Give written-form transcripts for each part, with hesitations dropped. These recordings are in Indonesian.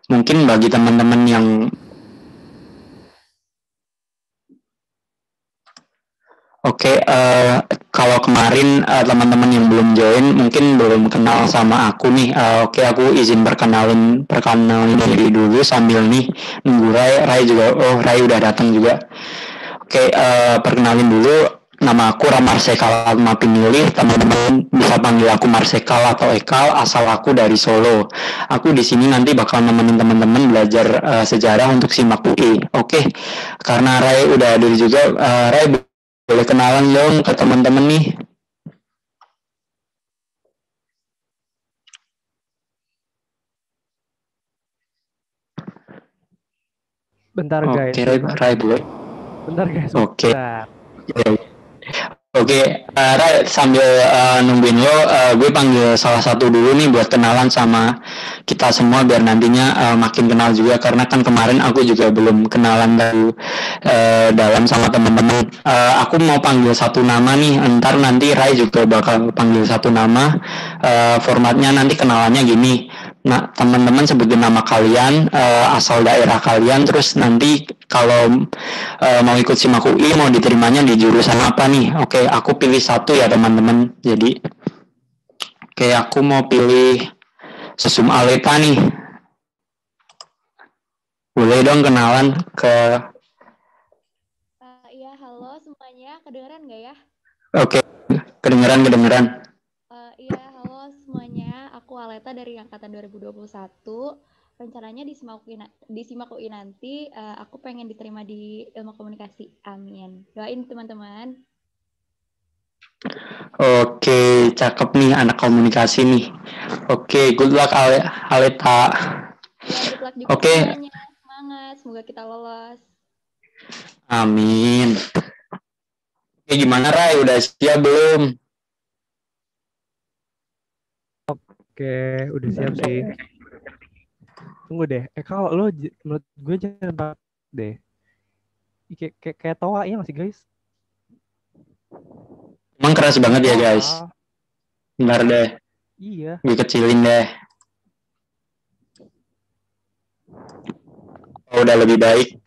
Mungkin bagi teman-teman yang kalau kemarin teman-teman yang belum join mungkin belum kenal sama aku nih. Aku izin perkenalin diri dulu sambil nih nunggu Rai. Rai juga, Rai udah datang juga. Perkenalin dulu. Nama aku Ramar Sekal Atma Pinilih. Teman-teman bisa panggil aku Marsekal atau Ekal. Asal aku dari Solo. Aku di sini nanti bakal nemenin teman-teman belajar sejarah untuk SIMAK UI. Karena Rai udah hadir juga, Rai boleh kenalan dong ke teman-teman nih. Bentar guys, Oke, Rai boleh. bentar guys, Oke. bentar. Rai, sambil nungguin lo, gue panggil salah satu dulu nih buat kenalan sama kita semua biar nantinya makin kenal juga karena kan kemarin aku juga belum kenalan dari dalam sama teman-teman. Aku mau panggil satu nama nih, ntar nanti Rai juga bakal panggil satu nama. Formatnya nanti kenalannya gini. Nah, teman-teman sebutin nama kalian, asal daerah kalian, terus nanti kalau mau ikut SIMAK UI mau diterimanya di jurusan apa nih? Aku pilih satu ya teman-teman. Jadi, aku mau pilih Sesum Aleta nih. Boleh dong kenalan ke. Iya, halo semuanya. Kedengeran nggak ya? Oke, kedengeran. Iya, halo semuanya. Aku Aleta dari angkatan 2021. Rencananya di SIMAK UI nanti aku pengen diterima di Ilmu Komunikasi. Amin. Doain teman-teman. Oke, cakep nih anak komunikasi nih. Oke, good luck Aleta. Ya, good luck juga Oke, semuanya. Semangat, semoga kita lolos. amin. Oke, gimana Rai? Udah siap belum? Oke, udah siap sih. Tunggu deh. Kalau lo menurut gue jangan banget deh. Kayak toa ya masih guys. Emang keras banget ya Toa guys. kal. Bentar deh, Iya. gue kecilin deh. Oh, udah lebih baik.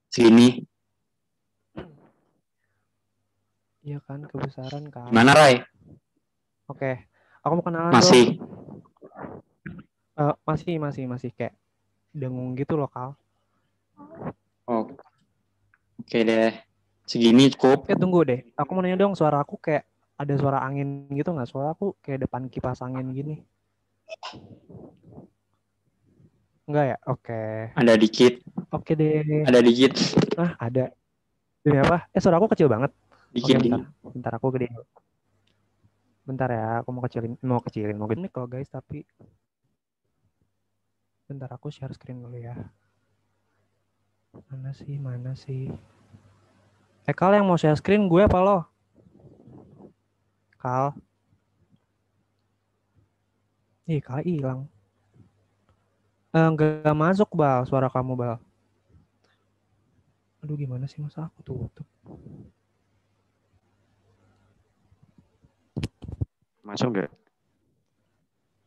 Sini. Iya kan kebesaran kal. Gimana Rai? Oke. Aku mau kenalan dong. Masih? Masih kayak dengung gitu loh kal. Oh, oke deh. Segini cukup. Tunggu deh. Aku mau nanya dong, suara aku kayak ada suara angin gitu nggak? Suara aku kayak depan kipas angin gini. Enggak ya? Oke. Ada dikit. Oke deh. Ada dikit. Ada. Demi apa? Suara aku kecil banget. Oke, Dikit. bentar aku gede. Bentar ya, aku mau gede kok guys, tapi bentar aku share screen dulu ya. Mana sih? Kal yang mau share screen gue apa lo? Kal. Kal hilang. Enggak masuk Bal, suara kamu Bal. Aduh gimana sih masa aku tutup. Masuk nggak?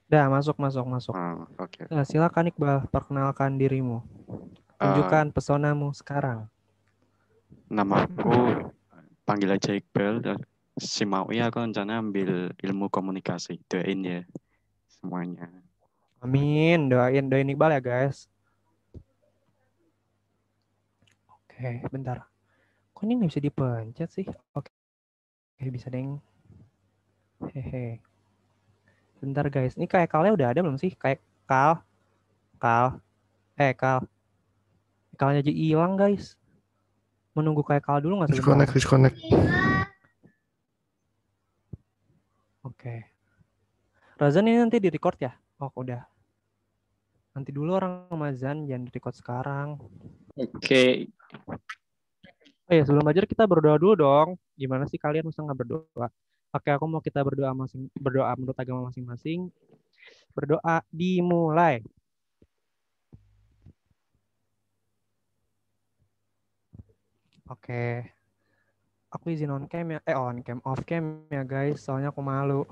Dah masuk. Oke. Nah, silakan Iqbal, perkenalkan dirimu. Tunjukkan pesonamu sekarang. Namaku panggil aja Iqbal. Si Maui aku rencana ambil ilmu komunikasi. Doain ya semuanya. Amin, doain Iqbal ya guys. Oke, bentar. Kok ini nggak bisa dipencet sih? Oke, bisa deng. Hehe. Bentar guys, ini kayak kalnya udah ada belum sih? Kayak kal. Kalnya aja hilang guys. Menunggu kayak kal dulu nggak sebentar? Disconnect. Oke. Razan ini nanti di record ya? Oh udah. Nanti dulu orang Ramazan, jangan di record sekarang. Oke. Oh ya, sebelum belajar kita berdoa dulu dong. Gimana sih kalian masa nggak berdoa? Oke, aku mau kita berdoa menurut agama masing-masing. Berdoa dimulai. Oke. Aku izin on cam ya. On cam, off cam ya guys. Soalnya aku malu.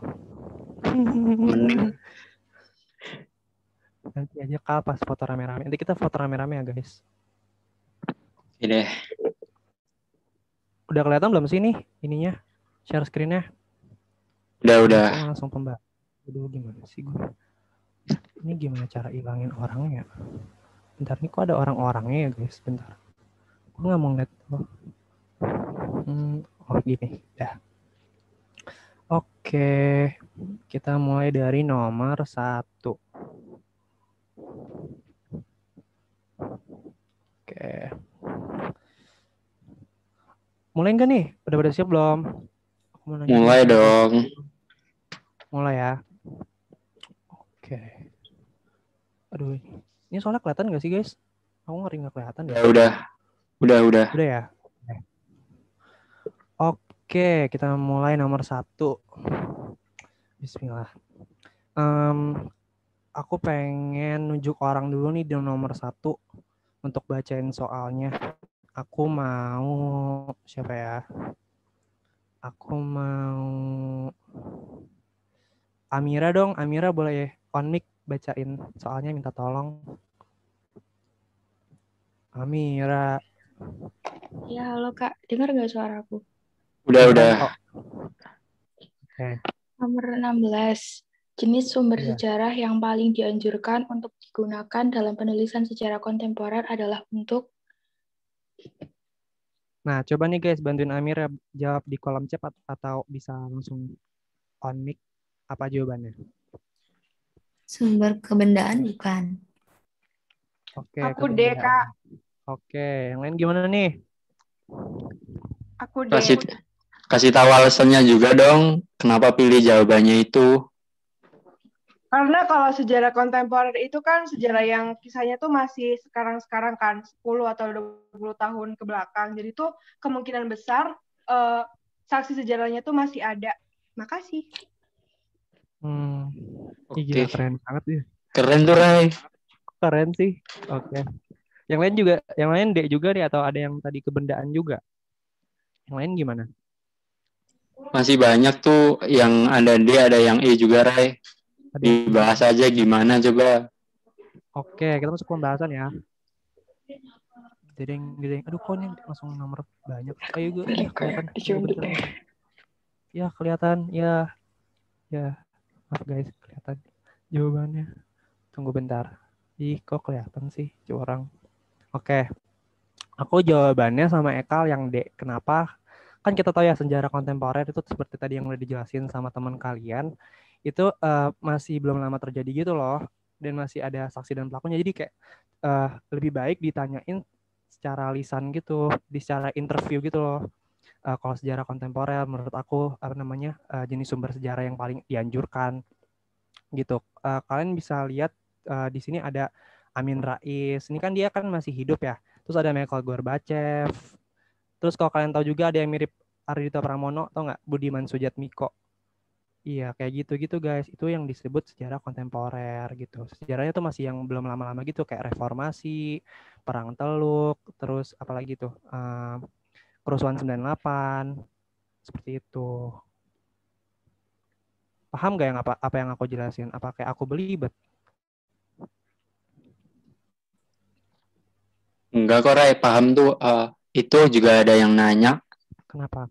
Nanti aja Kal pas foto rame-rame. Nanti kita foto rame-rame ya guys. Oke deh. Udah kelihatan belum sih nih ininya? Share screen-nya? Udah. Kok langsung pembahas. Aduh gimana sih gue? Ini gimana cara ilangin orangnya? Bentar nih kok ada orang-orangnya ya guys? Bentar. Gue nggak mau ngeliat. Oh gini. Ya. Oke. Kita mulai dari nomor 1. Oke. Mulai nggak nih? Udah pada siap belum? Aku mau nanya Mulai dulu. dong. Mulai ya. Oke. Aduh, ini soalnya kelihatan nggak sih guys? Aku ngeri nggak kelihatan deh. Udah. Udah ya. Oke, kita mulai nomor 1. Bismillah. Aku pengen nunjuk orang dulu nih di nomor 1 untuk bacain soalnya. Aku mau siapa ya? Aku mau Amira dong. Amira boleh on mic bacain soalnya, minta tolong. Amira. Ya, halo Kak. Dengar nggak suaraku? Udah. Oke. Nomor 16. Jenis sumber Iya. sejarah yang paling dianjurkan untuk digunakan dalam penulisan sejarah kontemporer adalah untuk... Nah, coba nih guys, bantuin Amira jawab di kolom chat atau bisa langsung on mic. Apa jawabannya? Sumber kebendaan bukan. Oke, Aku D, Kak. Oke, yang lain gimana nih? Aku D. Kasih tahu alasannya juga dong. Kenapa pilih jawabannya itu? Karena kalau sejarah kontemporer itu kan sejarah yang kisahnya tuh masih sekarang-sekarang kan, 10 atau 20 tahun ke belakang. Jadi tuh kemungkinan besar saksi sejarahnya tuh masih ada. Makasih. Oke. Gila, keren banget ya. Keren tuh, Ray. Keren sih. Oke. Yang lain D juga nih, atau ada yang tadi kebendaan juga? Yang lain gimana? Masih banyak tuh yang ada D, ada yang E juga, Ray. Dibahas aja gimana coba. Oke, kita masuk pembahasan ya. Gedeng. Aduh, kok ini langsung nomor banyak. Ayo gue. Ya, kelihatan. Ya, kelihatan. Ya. Maaf guys, kelihatan jawabannya. Tunggu bentar. Ih, kok kelihatan sih curang. Oke. Aku jawabannya sama Ekal yang D. Kenapa? Kan kita tahu ya sejarah kontemporer itu seperti tadi yang udah dijelasin sama teman kalian. Itu masih belum lama terjadi gitu loh. Dan masih ada saksi dan pelakunya. Jadi kayak lebih baik ditanyain secara lisan gitu. Secara interview gitu loh. Kalau sejarah kontemporer menurut aku jenis sumber sejarah yang paling dianjurkan gitu. Kalian bisa lihat di sini ada Amin Rais. Ini kan dia kan masih hidup ya. Terus ada Mikhail Gorbachev. Terus kalau kalian tahu juga ada yang mirip Ardhito Pramono, tau nggak? Budiman Sujatmiko. Iya, kayak gitu guys. Itu yang disebut sejarah kontemporer gitu. Sejarahnya tuh masih yang belum lama-lama gitu, kayak reformasi, perang Teluk, terus apalagi tuh kerusuhan 98, seperti itu. Paham gak yang apa yang aku jelasin? Apa kayak aku belibet? Enggak kok, Ray. Paham tuh. Itu juga ada yang nanya. Kenapa?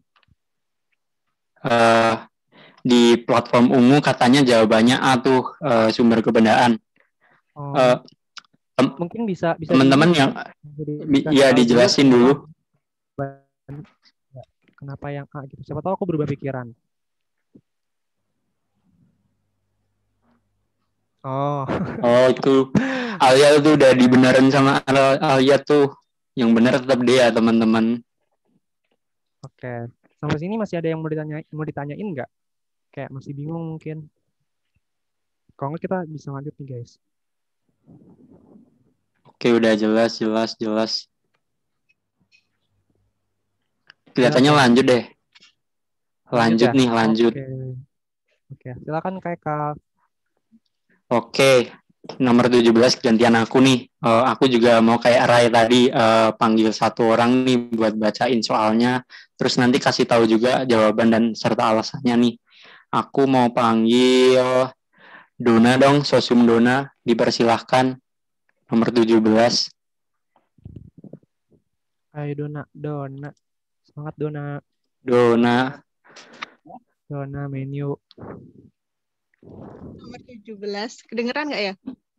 Di platform Ungu katanya jawabannya A tuh, sumber kebendaan. Mungkin bisa teman-teman yang dijelasin dulu. Kenapa yang A gitu? Siapa tahu aku berubah pikiran. Oh itu Alia tuh udah dibenerin sama Alia tuh. Yang benar tetap dia, teman-teman. Oke. Sampai sini masih ada yang mau ditanyain nggak? Kayak masih bingung mungkin. Kalau nggak kita bisa lanjut nih guys. Oke, udah jelas. Kelihatannya lanjut deh. Lanjut. Oke. Silakan Kak. Oke, nomor 17 gantian aku nih. Aku juga mau kayak Ray tadi panggil satu orang nih buat bacain soalnya. Terus nanti kasih tahu juga jawaban dan serta alasannya nih. Aku mau panggil Dona dong, Sosum Dona, dipersilahkan. Nomor 17. Ayo Dona. Semangat Dona. Dona. Dona menu. Nomor 17. Kedengeran nggak ya?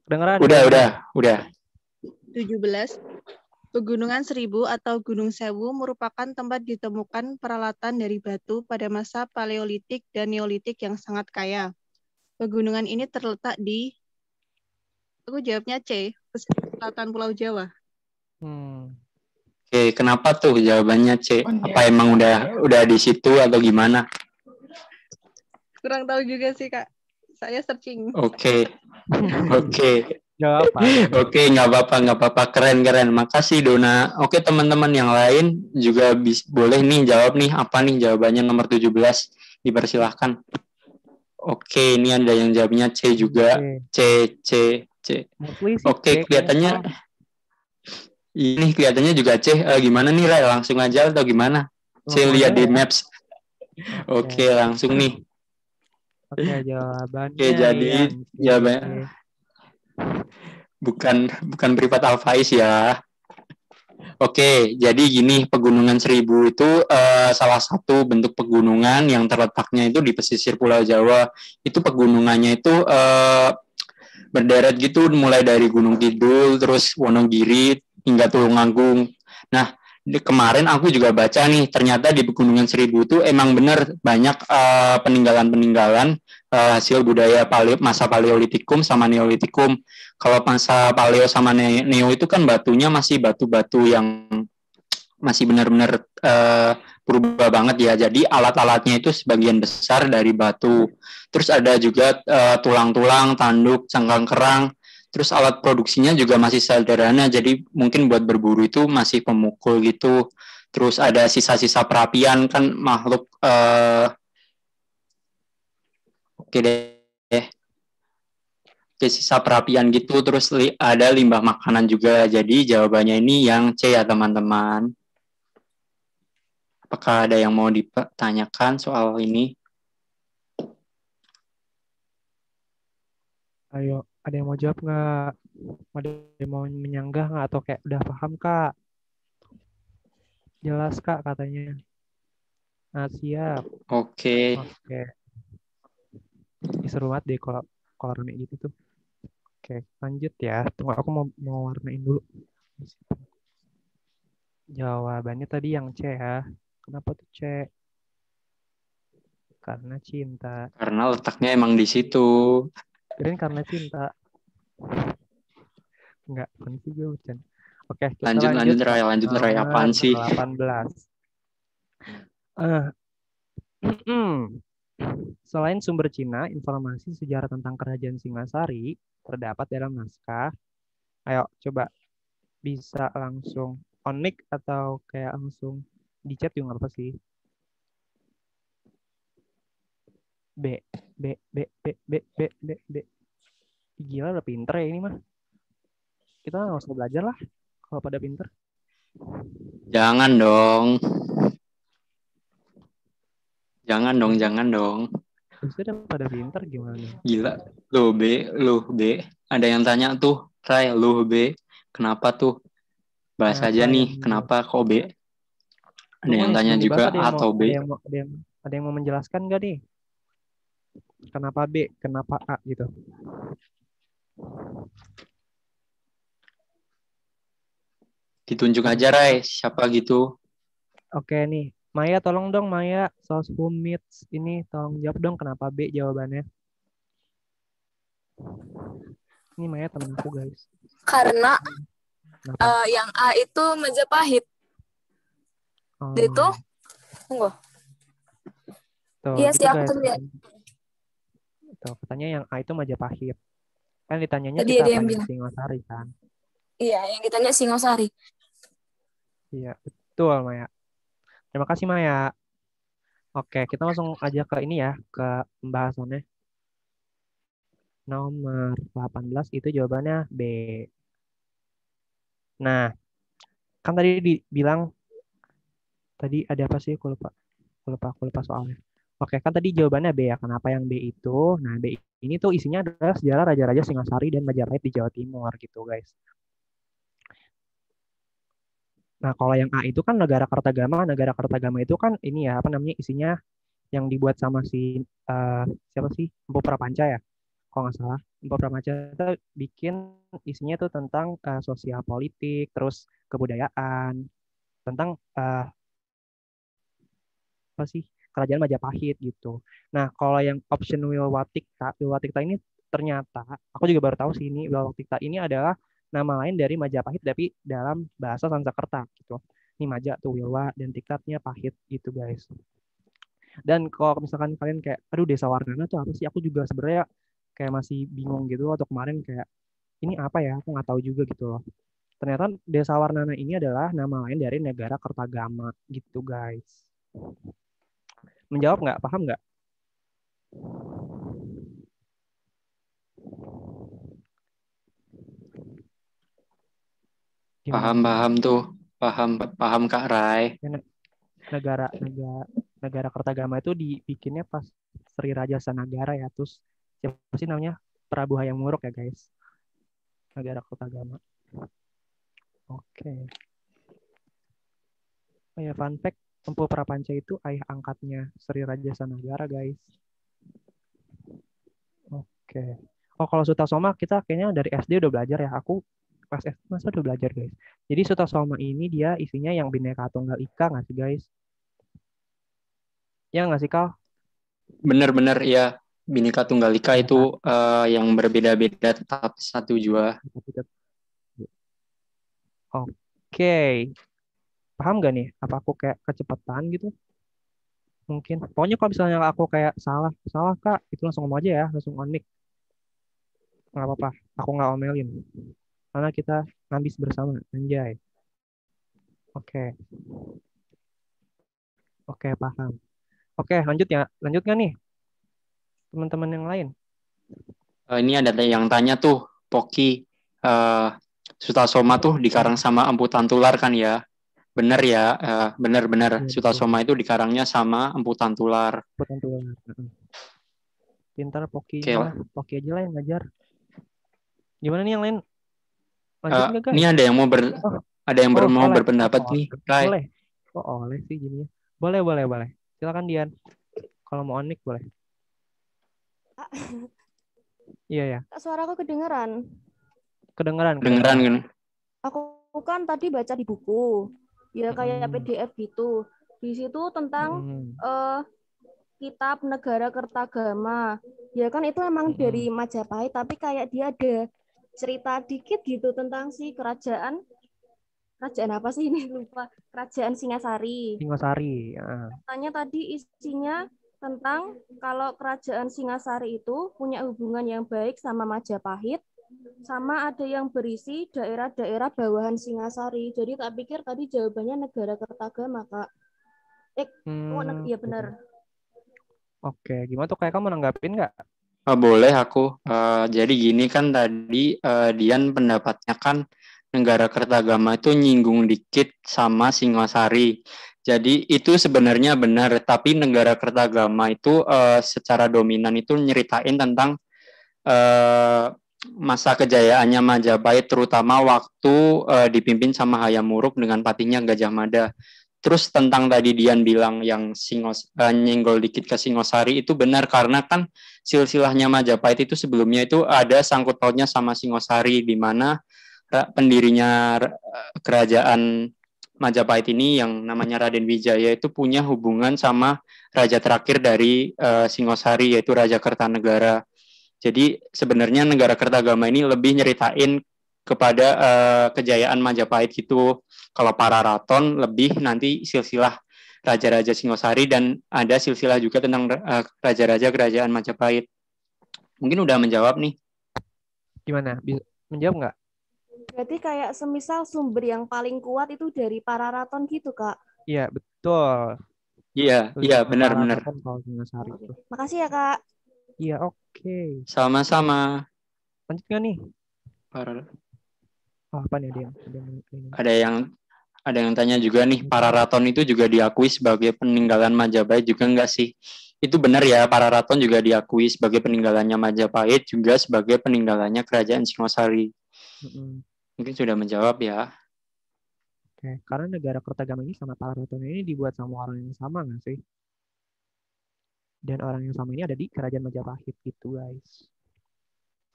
Kedengeran? Udah. 17. Pegunungan Seribu atau Gunung Sewu merupakan tempat ditemukan peralatan dari batu pada masa Paleolitik dan Neolitik yang sangat kaya. Pegunungan ini terletak di, aku jawabnya C, pesisir selatan Pulau Jawa. Oke, kenapa tuh jawabannya C? Apa emang udah di situ atau gimana? Kurang tahu juga sih, Kak. Saya searching. Oke. Gak apa. Oke, nggak apa-apa. Keren. Makasih Dona. Oke, teman-teman yang lain juga boleh nih jawab nih. Apa nih jawabannya nomor 17? Dipersilahkan. Oke, ini ada yang jawabnya C juga. C. Oke, kelihatannya ini kelihatannya juga C. Gimana nih, Ray? Langsung aja atau gimana? C lihat di maps. Oke, langsung nih. Oke, jawabannya. Oke, jadi jawabannya bukan privat Alfaiz ya. Oke, jadi gini, Pegunungan Seribu itu salah satu bentuk pegunungan yang terletaknya itu di pesisir Pulau Jawa. Itu pegunungannya itu berderet gitu, mulai dari Gunung Kidul, terus Wonogiri, hingga Tulungagung. Nah, kemarin aku juga baca nih, ternyata di Pegunungan Seribu itu emang benar banyak peninggalan-peninggalan hasil budaya masa Paleolitikum sama Neolitikum. Kalau masa Paleo sama Neo itu kan batunya masih batu-batu yang masih benar-benar berubah banget ya. Jadi alat-alatnya itu sebagian besar dari batu. Terus ada juga tulang-tulang, tanduk, cangkang kerang. Terus alat produksinya juga masih sederhana. Jadi mungkin buat berburu itu masih pemukul gitu. Terus ada sisa-sisa perapian kan makhluk. Oke deh. Sisa perapian gitu, terus ada limbah makanan juga. Jadi jawabannya ini yang C ya teman-teman. Apakah ada yang mau ditanyakan soal ini? Ayo, ada yang mau jawab nggak? Ada yang mau menyanggah nggak? Atau kayak udah paham Kak? Jelas Kak katanya. Nah, siap. Oke. Ini seru banget deh kalau rame gitu tuh. Oke, lanjut ya. Tunggu, aku mau warnain dulu. Jawabannya tadi yang C ya. Kenapa tuh C? Karena cinta. Karena letaknya emang di situ. Kirain karena cinta. Enggak, kan sih gue bercanda. Oke, kita lanjut Ray. Apaan sih? 18. Selain sumber Cina, informasi sejarah tentang Kerajaan Singasari terdapat dalam naskah. Ayo, coba bisa langsung on mic atau kayak langsung di chat juga nggak apa sih? B. Gila udah pinter ya ini mah. Kita nggak usah belajar lah kalau pada pinter. Jangan dong. Udah pada pinter gimana? Gila. Lu B. Ada yang tanya tuh, Ray, lu B. Kenapa tuh? Bahas aja nih, kenapa kok B? Ada yang tanya juga atau B. Ada yang mau menjelaskan nggak nih? Kenapa B? Kenapa A gitu? Ditunjuk aja, Ray. Siapa gitu? Oke nih. Maya, tolong dong Maya. Sosum Meets ini tolong jawab dong kenapa B jawabannya. Ini Maya temanku guys. Karena yang A itu Majapahit. Itu tunggu. Iya sih aku lihat. Tuh, katanya yang A itu Majapahit. Kan ditanyanya tadi kita apa Singosari kan? Iya, yang ditanya Singosari. Iya, betul Maya. Terima kasih Maya. Oke, kita langsung aja ke ini ya, ke pembahasannya. Nomor 18 itu jawabannya B. Nah, kan tadi dibilang tadi ada apa sih? Aku lupa soalnya. Oke, kan tadi jawabannya B ya. Kenapa yang B itu? Nah, B ini tuh isinya adalah sejarah Raja-Raja Singasari dan Majapahit di Jawa Timur gitu, guys. Nah, kalau yang A itu kan Negara Kertagama. Negara Kertagama itu kan ini ya, apa namanya, isinya yang dibuat sama si siapa sih? Empu Prapanca ya, kalau nggak salah. Empu Prapanca itu bikin isinya tuh tentang sosial politik, terus kebudayaan, tentang apa sih, kerajaan Majapahit gitu. Nah, kalau yang option Wilwatikta ini ternyata aku juga baru tahu sih, ini Wilwatikta ini adalah nama lain dari Majapahit tapi dalam bahasa Sanskerta gitu. Ini Maja tuh Wilwa dan Tikatnya Pahit gitu, guys. Dan kalau misalkan kalian kayak, aduh Desa Warnana tuh apa sih? Aku juga sebenarnya kayak masih bingung gitu atau kemarin kayak ini apa ya? Aku nggak tahu juga gitu loh. Ternyata Desa Warnana ini adalah nama lain dari negara Kertagama gitu, guys. Menjawab nggak? Paham nggak? Paham tuh. Paham Kak Rai. Negara Kertagama itu dibikinnya pas Sri Raja Sanagara ya. Terus siapa sih namanya? Prabu Hayam Wuruk ya, guys. Negara Kertagama. Oke. Oh ya, fun fact, Empu Prapanca itu ayah angkatnya Sri Raja Sanagara, guys. Oke. Oh, kalau Sutasoma kita kayaknya dari SD udah belajar ya. Aku kelas SD masa udah belajar, guys. Jadi Sutasoma ini dia isinya yang Bhinneka Tunggal Ika nggak sih, guys? Ya nggak sih, Kal? Bener-bener ya. Bhinneka Tunggal Ika itu yang berbeda-beda tetap satu jua. Oke. Paham gak nih? Apa aku kayak kecepatan gitu? Mungkin. Pokoknya kalau misalnya aku kayak salah Kak, itu langsung ngomong aja ya, langsung on mic. Nggak apa-apa, aku nggak omelin. Karena kita ngabis bersama, anjay. Oke. Oke, paham. Oke, lanjut nggak nih? Teman-teman yang lain. Ini ada yang tanya tuh, Poki, Sutasoma tuh dikarang sama Empu Tantular kan ya? Bener ya, bener-bener. Sutasoma itu dikarangnya sama Empu Tantular. Pintar Poki, Poki aja lah yang ngajar. Gimana nih yang lain? Lanjut nggak, guys? Ini ada yang mau berpendapat nih, Rai. Boleh. Oleh sih jadinya. Boleh. Silakan Dian. Kalau mau onik boleh. Iya ya. Suara aku kedengeran. Kedengeran. Aku kan tadi baca di buku, ya kayak PDF gitu. Di situ tentang kitab Negara Kertagama. Ya kan itu emang dari Majapahit, tapi kayak dia ada cerita dikit gitu tentang si kerajaan apa sih ini, lupa. Kerajaan Singasari. Ya. Katanya tadi isinya tentang kalau kerajaan Singasari itu punya hubungan yang baik sama Majapahit, sama ada yang berisi daerah-daerah bawahan Singasari. Jadi tak pikir tadi jawabannya Negara Kertagama, Kak. Iya benar. Oke, gimana tuh, kayak kamu nanggapin nggak? Boleh aku. Jadi gini kan tadi Dian pendapatnya kan Negara Kertagama itu nyinggung dikit sama Singasari. Jadi itu sebenarnya benar, tapi Negara Kertagama itu secara dominan itu nyeritain tentang masa kejayaannya Majapahit, terutama waktu dipimpin sama Hayam Wuruk dengan patihnya Gajah Mada. Terus tentang tadi Dian bilang yang nyenggol dikit ke Singosari itu benar, karena kan silsilahnya Majapahit itu sebelumnya itu ada sangkut pautnya sama Singosari, di mana pendirinya kerajaan Majapahit ini yang namanya Raden Wijaya itu punya hubungan sama raja terakhir dari Singosari, yaitu Raja Kertanegara. Jadi sebenarnya Negara Kertagama ini lebih nyeritain kepada kejayaan Majapahit gitu. Kalau Pararaton lebih nanti silsilah raja-raja Singosari, dan ada silsilah juga tentang raja-raja kerajaan Majapahit. Mungkin udah menjawab nih. Gimana? Bisa menjawab nggak? Berarti kayak semisal sumber yang paling kuat itu dari Pararaton gitu, Kak? Iya, betul. Iya, benar-benar. Makasih ya, Kak. Iya, oke. Sama-sama. Lanjut nggak nih? Apa nih ada yang tanya juga nih, Pararaton itu juga diakui sebagai peninggalan Majapahit juga nggak sih? itu benar ya, Pararaton juga diakui sebagai peninggalannya Majapahit, juga sebagai peninggalannya Kerajaan Singosari. Mungkin sudah menjawab ya. Oke, karena negara Kertagama ini sama Pararaton ini dibuat sama orang yang sama nggak sih? Dan orang yang sama ini ada di Kerajaan Majapahit gitu, guys.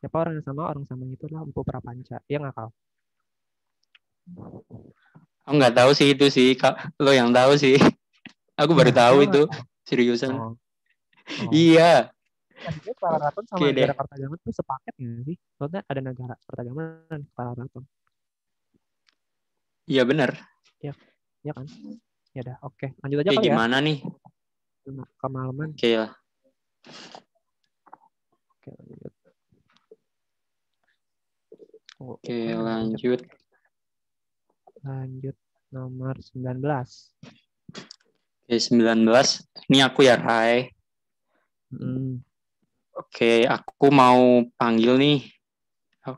Siapa orang yang sama? Orang sama itu adalah Empu Prapanca. Ya nggak, Kal? Aku nggak tahu sih itu sih, Kak. Lo yang tahu sih. Aku baru tahu itu. Seriusan. Iya. Tadinya Pararaton sama Oke negara deh. Kertagama itu sepaket nggak sih? Soalnya ada negara Kertagama dan Pararaton. Iya benar. Ya kan? Ya udah, oke. Lanjut aja Oke, kali ya. gimana nih? Kemalaman. Oke ya. Oke, lanjut. Oke, lanjut. Lanjut nomor 19. Oke, 19. Ini aku ya, Rai. Oke, aku mau panggil nih.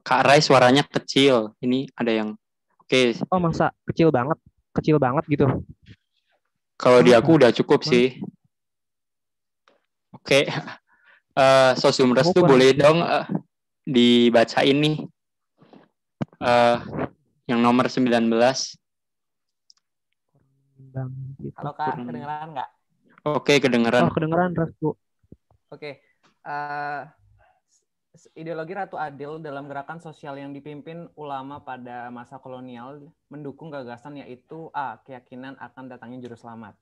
Kak Rai suaranya kecil. Ini ada yang... Oke. Oh, masa? Kecil banget? Kecil banget gitu? Kalau di aku udah cukup sih. Oke. Sosium Restu boleh dong dibacain nih. Yang nomor 19. Halo Kak, kedengeran nggak? Oke, kedengeran. Oh, kedengeran Restu. Oke. Ideologi Ratu Adil dalam gerakan sosial yang dipimpin ulama pada masa kolonial mendukung gagasan yaitu A. Keyakinan akan datangnya juru selamat.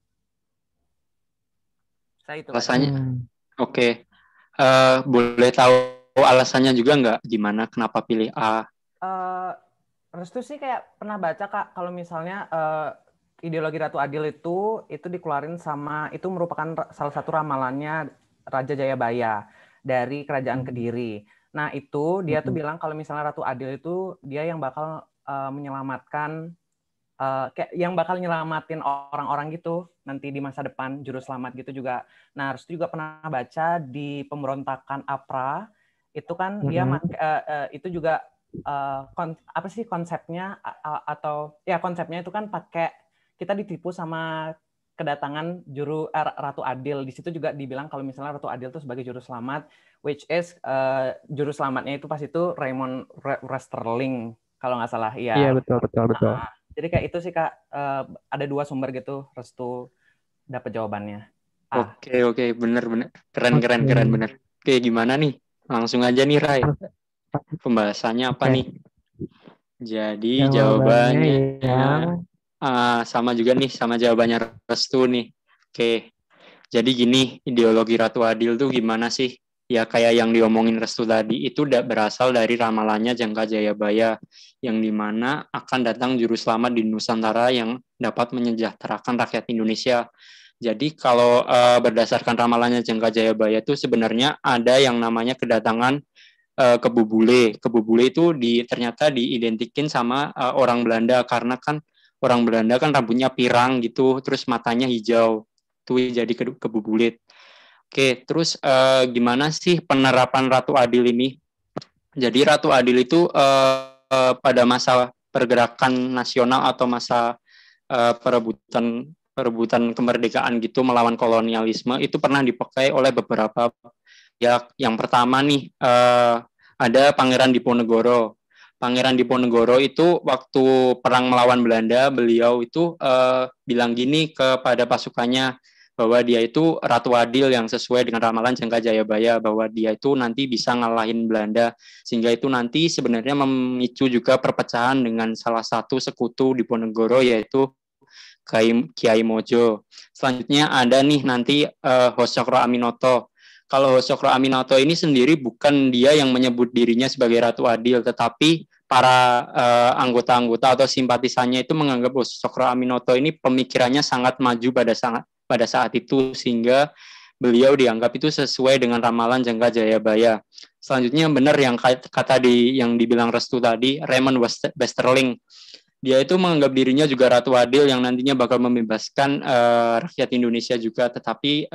Saya itu. Alasannya, oke. Boleh tahu alasannya juga nggak? Gimana? Kenapa pilih A? Restu sih kayak pernah baca Kak, kalau misalnya ideologi Ratu Adil itu dikeluarin sama, itu merupakan salah satu ramalannya Raja Jayabaya dari Kerajaan Kediri. Nah itu dia tuh bilang kalau misalnya Ratu Adil itu dia yang bakal menyelamatkan, yang bakal nyelamatin orang-orang gitu nanti di masa depan, juru selamat gitu juga. Nah Restu juga pernah baca di pemberontakan APRA itu kan dia itu juga apa sih konsepnya atau ya konsepnya itu kan pakai kita ditipu sama kedatangan Ratu Adil. Di situ juga dibilang kalau misalnya Ratu Adil itu sebagai juru selamat, which is juru selamatnya itu pas itu Raymond Westerling kalau nggak salah. Iya betul. Jadi kayak itu sih Kak, ada dua sumber gitu, Restu dapat jawabannya. Oke, bener. Keren bener. Oke, gimana nih? Langsung aja nih Rai. Pembahasannya apa nih? Jadi jawabannya sama juga nih sama jawabannya Restu nih. Oke. Jadi gini, ideologi Ratu Adil tuh gimana sih? Ya kayak yang diomongin Restu tadi, itu berasal dari ramalannya Jangka Jayabaya, yang dimana akan datang juru selamat di Nusantara yang dapat menyejahterakan rakyat Indonesia. Jadi kalau berdasarkan ramalannya Jangka Jayabaya itu sebenarnya ada yang namanya kedatangan Kebu Bule. Kebu Bule itu ternyata diidentikin sama orang Belanda, karena kan orang Belanda kan rambutnya pirang gitu, terus matanya hijau. Itu jadi Kebu Bule. Oke, terus gimana sih penerapan Ratu Adil ini? Jadi Ratu Adil itu pada masa pergerakan nasional atau masa perebutan kemerdekaan gitu melawan kolonialisme itu pernah dipakai oleh beberapa. Ya, yang pertama nih ada Pangeran Diponegoro. Pangeran Diponegoro itu waktu perang melawan Belanda, beliau itu bilang gini kepada pasukannya bahwa dia itu Ratu Adil yang sesuai dengan ramalan Jangka Jayabaya, bahwa dia itu nanti bisa ngalahin Belanda, sehingga itu nanti sebenarnya memicu juga perpecahan dengan salah satu sekutu Diponegoro yaitu Kiai Mojo. Selanjutnya ada nih nanti Hosokro Aminoto. Kalau Hosokro Aminoto ini sendiri bukan dia yang menyebut dirinya sebagai Ratu Adil, tetapi para anggota-anggota atau simpatisannya itu menganggap Hosokro Aminoto ini pemikirannya sangat maju pada saat itu, sehingga beliau dianggap itu sesuai dengan ramalan Jangka Jayabaya. Selanjutnya benar yang yang dibilang Restu tadi, Raymond Westerling. Dia itu menganggap dirinya juga Ratu Adil yang nantinya bakal membebaskan rakyat Indonesia juga, tetapi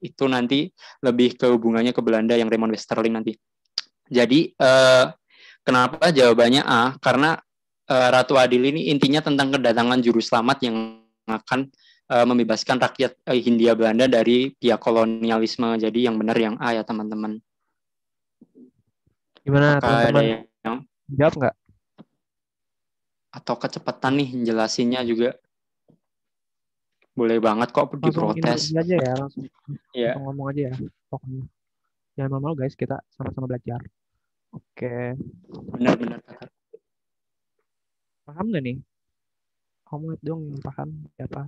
itu nanti lebih ke hubungannya ke Belanda yang Raymond Westerling nanti. Jadi kenapa jawabannya A? Karena Ratu Adil ini intinya tentang kedatangan juru selamat yang akan membebaskan rakyat Hindia Belanda dari pihak kolonialisme. Jadi yang benar yang A ya teman-teman. Gimana Apakah ada teman-teman? yang Jawab nggak? atau kecepatan nih jelasinnya juga boleh banget kok Langsung diprotes. ini aja ya, langsung Ya. ngomong aja ya pokoknya. Jangan malu guys, kita sama-sama belajar. Oke. Benar-benar kata. Paham nggak nih? Kamu lihat dong yang paham siapa?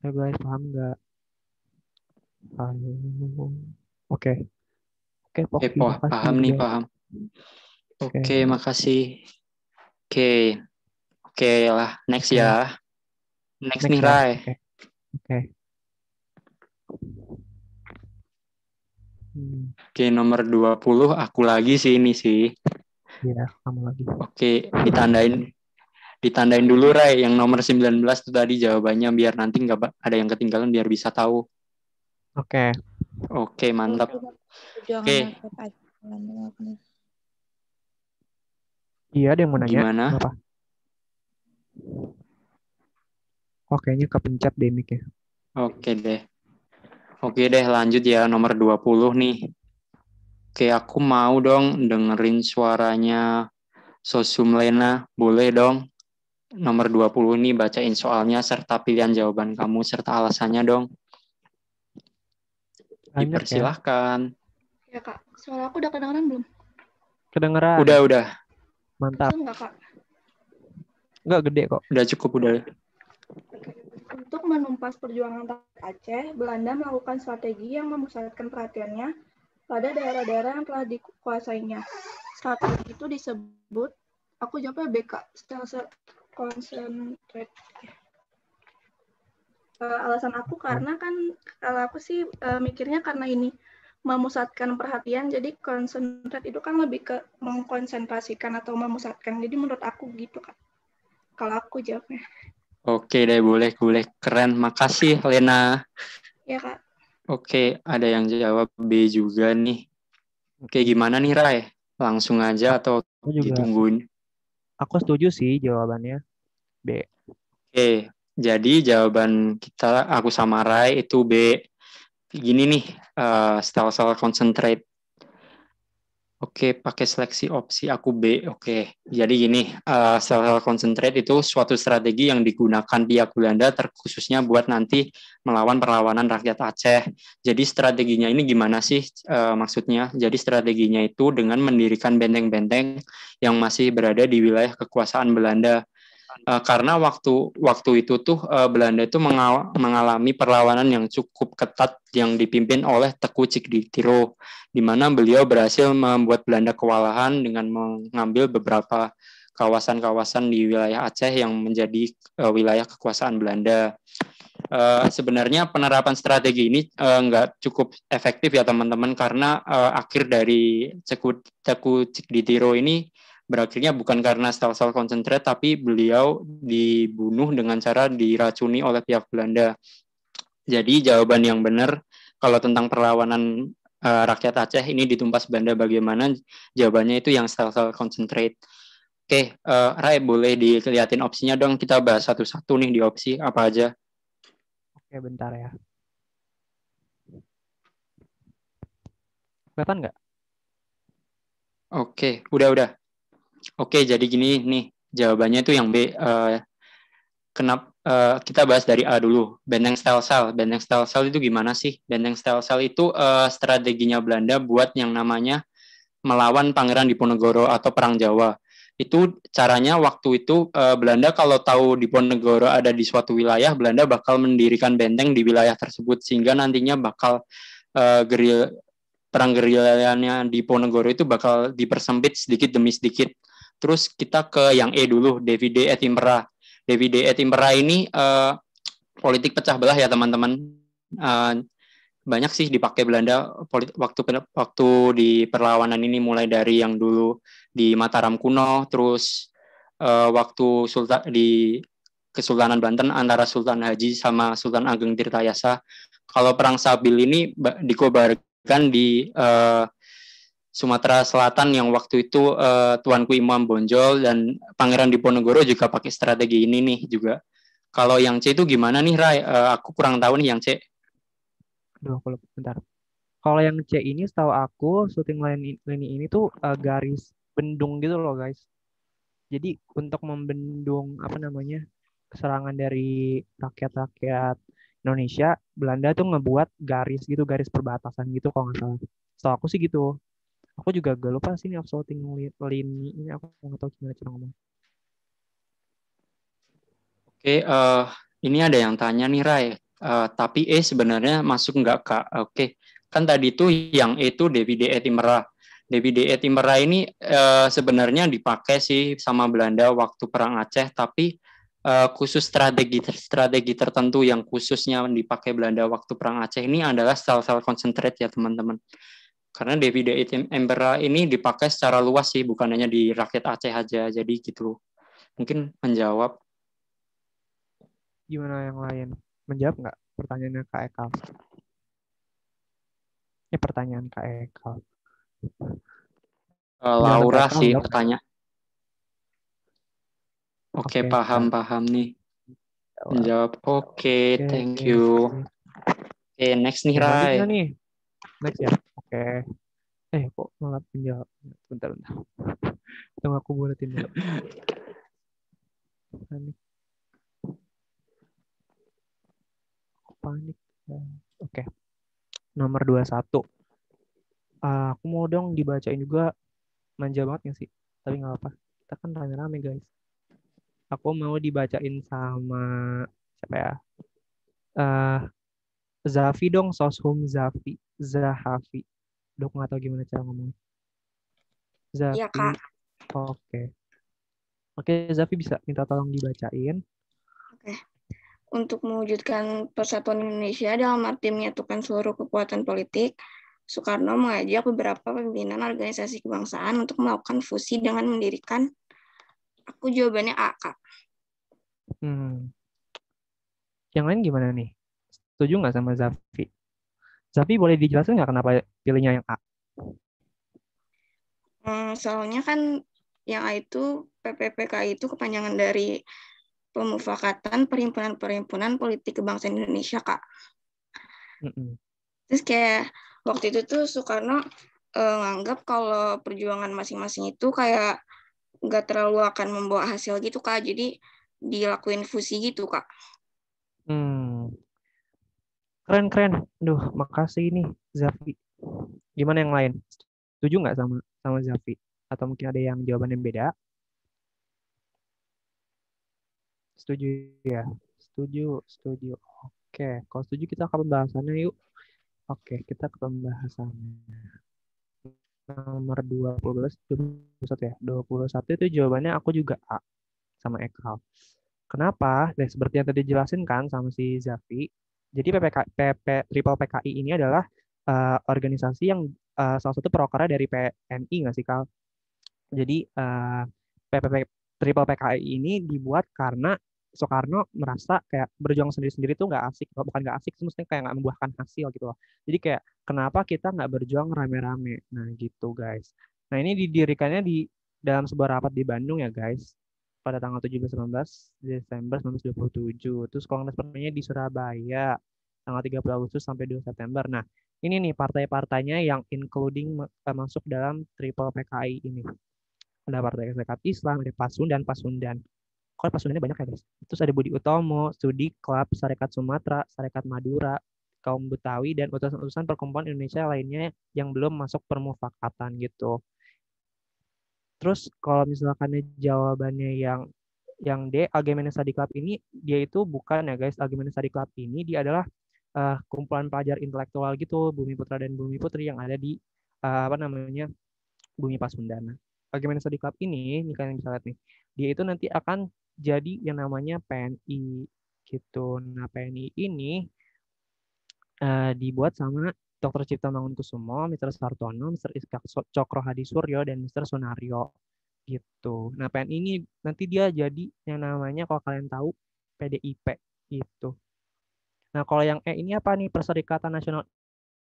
Ya guys, paham nggak? Oke. Oke, Paham nih, paham. Oke, makasih. Oke lah, next ya. Next nih, Rai. Oke. Oke, nomor 20 aku lagi sih ini sih. Iya, kamu lagi. Oke, ditandain dulu, Rai. Yang nomor 19 itu tadi jawabannya biar nanti nggak ada yang ketinggalan biar bisa tahu. Oke. Oke, mantap. Oke. Iya, ada yang mau nanya. Gimana? Apa? Oh, kayaknya kepencet deh mic-nya. Oke deh, lanjut ya nomor 20 nih. Oke, aku mau dong dengerin suaranya Sosum Lena. Boleh dong? Nomor 20 nih bacain soalnya serta pilihan jawaban kamu serta alasannya dong. Dipersilahkan. Ya Kak, suara aku udah kedengeran belum? Kedengeran. Udah. Mantap. Enggak Kak? Enggak gede kok. Udah cukup, udah. Untuk menumpas perjuangan rakyat Aceh, Belanda melakukan strategi yang memusatkan perhatiannya pada daerah-daerah yang telah dikuasainya. Strategi itu disebut, aku jawabnya BK, Stelsel Concentrate. Alasan aku karena kan, kalau aku sih mikirnya karena ini memusatkan perhatian, jadi concentrate itu kan lebih ke mengkonsentrasikan atau memusatkan. Jadi menurut aku gitu Kak. Kalau aku jawabnya. Oke deh, boleh. Keren. Makasih, Lena. Ya, Kak. Oke, ada yang jawab B juga nih. Oke, gimana nih, Rai? Langsung aja atau ditungguin? Aku setuju sih jawabannya B. Oke, jadi jawaban kita, aku sama Rai, itu B. Gini nih, stelsel concentrate. Oke, pakai seleksi opsi aku B. Oke, jadi gini, stelsel concentrate itu suatu strategi yang digunakan pihak Belanda terkhususnya buat nanti melawan perlawanan rakyat Aceh. Jadi strateginya ini gimana sih maksudnya? Jadi strateginya itu dengan mendirikan benteng-benteng yang masih berada di wilayah kekuasaan Belanda. Karena waktu itu tuh Belanda itu mengalami perlawanan yang cukup ketat yang dipimpin oleh Teku Cikditiro, di mana beliau berhasil membuat Belanda kewalahan dengan mengambil beberapa kawasan-kawasan di wilayah Aceh yang menjadi wilayah kekuasaan Belanda. Sebenarnya penerapan strategi ini nggak cukup efektif ya teman-teman, karena akhir dari Teku Cikditiro ini berakhirnya bukan karena stelsel konsentrat, tapi beliau dibunuh dengan cara diracuni oleh pihak Belanda. Jadi jawaban yang benar kalau tentang perlawanan rakyat Aceh ini ditumpas Belanda bagaimana, jawabannya itu yang stelsel konsentrat. Oke, Rai boleh dilihatin opsinya dong, kita bahas satu-satu nih di opsi apa aja. Oke, bentar ya. Kelihatan nggak? Oke, udah. Oke, jadi gini nih, jawabannya itu yang B. Kenapa kita bahas dari A dulu. Benteng stelsel. Benteng stelsel itu gimana sih? Benteng stelsel itu strateginya Belanda buat yang namanya melawan Pangeran Diponegoro atau Perang Jawa. Itu caranya waktu itu Belanda kalau tahu Diponegoro ada di suatu wilayah, Belanda bakal mendirikan benteng di wilayah tersebut sehingga nantinya bakal perang gerilyanya Diponegoro itu bakal dipersempit sedikit demi sedikit. Terus kita ke yang E dulu, Divide et Impera. Divide et Impera ini politik pecah belah ya teman-teman. Banyak sih dipakai Belanda waktu di perlawanan ini, mulai dari yang dulu di Mataram kuno, terus waktu di Kesultanan Banten antara Sultan Haji sama Sultan Ageng Tirtayasa. Kalau perang Sabil ini dikobarkan di Sumatera Selatan yang waktu itu Tuanku Imam Bonjol dan Pangeran Diponegoro juga pakai strategi ini nih juga. Kalau yang C itu gimana nih, Rai? Aku kurang tahu nih yang C. Aduh, aku lupa, bentar. Kalau yang C ini setahu aku shooting line ini tuh garis bendung gitu loh guys. Jadi untuk membendung apa namanya serangan dari rakyat-rakyat Indonesia, Belanda tuh ngebuat garis gitu, garis perbatasan gitu kalau nggak salah. Setahu aku sih gitu. Aku juga gak lupa sih ini shooting line ini, aku nggak tahu gimana cara ngomong. Oke, ini ada yang tanya nih Rai. Tapi E sebenarnya masuk nggak Kak? Oke, kan tadi tuh yang E itu Dewi DE Timera. Dewi DE Timera ini sebenarnya dipakai sih sama Belanda waktu Perang Aceh, tapi khusus strategi tertentu yang khususnya dipakai Belanda waktu Perang Aceh ini adalah sel-sel konsentrat ya teman-teman. Karena Dewi DE Timera ini dipakai secara luas sih, bukan hanya di rakyat Aceh aja. Jadi gitu. Mungkin menjawab. Gimana yang lain? Menjawab nggak pertanyaannya Kak Ekal? Ini pertanyaan Kak Ekal. Laura sih bertanya. Oke, paham nih. Menjawab. Oke, thank you. Oke, next nih, Rai. Selanjutnya nih. Next ya. Oke. Kok malah menjawab? Bentar. Tunggu aku buletin dulu. Panik. Oke. Nomor 21. Aku mau dong dibacain juga. Manja banget nggak sih? Tapi nggak apa. Kita kan rame-rame guys. Aku mau dibacain sama siapa ya? Zafi dong, Soshum Zahafi. Dok nggak tahu gimana cara ngomongnya. Zafi. Iya, Kak. Oke, Zafi bisa minta tolong dibacain. Oke. Untuk mewujudkan persatuan Indonesia dalam arti menyatukan seluruh kekuatan politik, Soekarno mengajak beberapa pimpinan organisasi kebangsaan untuk melakukan fusi dengan mendirikan. Aku jawabannya A, Kak. Yang lain gimana nih? Setuju nggak sama Zafi? Zafi boleh dijelasin nggak kenapa pilihnya yang A? Soalnya kan yang A itu PPPKI itu kepanjangan dari Pemufakatan Perhimpunan Politik Kebangsaan Indonesia, Kak. Terus kayak waktu itu tuh Soekarno nganggap kalau perjuangan masing-masing itu kayak nggak terlalu akan membawa hasil gitu, Kak. Jadi dilakuin fusi gitu, Kak. Keren. Duh, makasih nih Zafi. Gimana yang lain? Setuju nggak sama Zafi? Atau mungkin ada yang jawabannya beda? Setuju ya? Setuju. Oke, kalau setuju kita ke pembahasannya yuk. Oke, kita ke pembahasannya. Nomor 21 ya. 21 itu jawabannya aku juga A sama Ekal. Kenapa? Seperti yang tadi dijelasin kan sama si Zafi. Jadi Triple PKI ini adalah organisasi yang salah satu perokernya dari PNI nggak sih, Kal? Jadi Triple PKI ini dibuat karena Soekarno merasa kayak berjuang sendiri-sendiri tuh nggak asik, bukan nggak asik, maksudnya kayak nggak membuahkan hasil gitu loh. Jadi kayak kenapa kita nggak berjuang rame-rame? Nah gitu guys. Nah ini didirikannya di dalam sebuah rapat di Bandung ya guys, pada tanggal 17-19 Desember 1927. Terus kongres pertamanya di Surabaya tanggal 30 Agustus sampai 2 September. Nah ini nih partai-partainya yang including masuk dalam Triple PKI ini. Ada Partai Serikat Islam, ada Pasundan. Kok Pasundannya banyak ya guys? Terus ada Budi Utomo, Studi Club, Sarekat Sumatera, Sarekat Madura, Kaum Betawi, dan utusan-utusan perkumpulan Indonesia lainnya yang belum masuk permufakatan gitu. Terus kalau misalkan jawabannya yang D, Agamemnon Study Club ini, dia itu bukan ya guys, Agamemnon Study Club ini dia adalah kumpulan pelajar intelektual gitu, Bumi Putra dan Bumi Putri yang ada di Bumi Pasundan. Agamemnon Study Club ini kalian bisa lihat nih, dia itu nanti akan jadi yang namanya PNI gitu. Nah PNI ini dibuat sama Dr. Cipta Mangunkusumo, Mr. Sartono, Mr. Iskak Cokro Hadisuryo, dan Mr. Sonario gitu. Nah PNI ini nanti dia jadi yang namanya kalau kalian tahu PDIP gitu. Nah kalau yang E ini apa nih? Perserikatan Nasional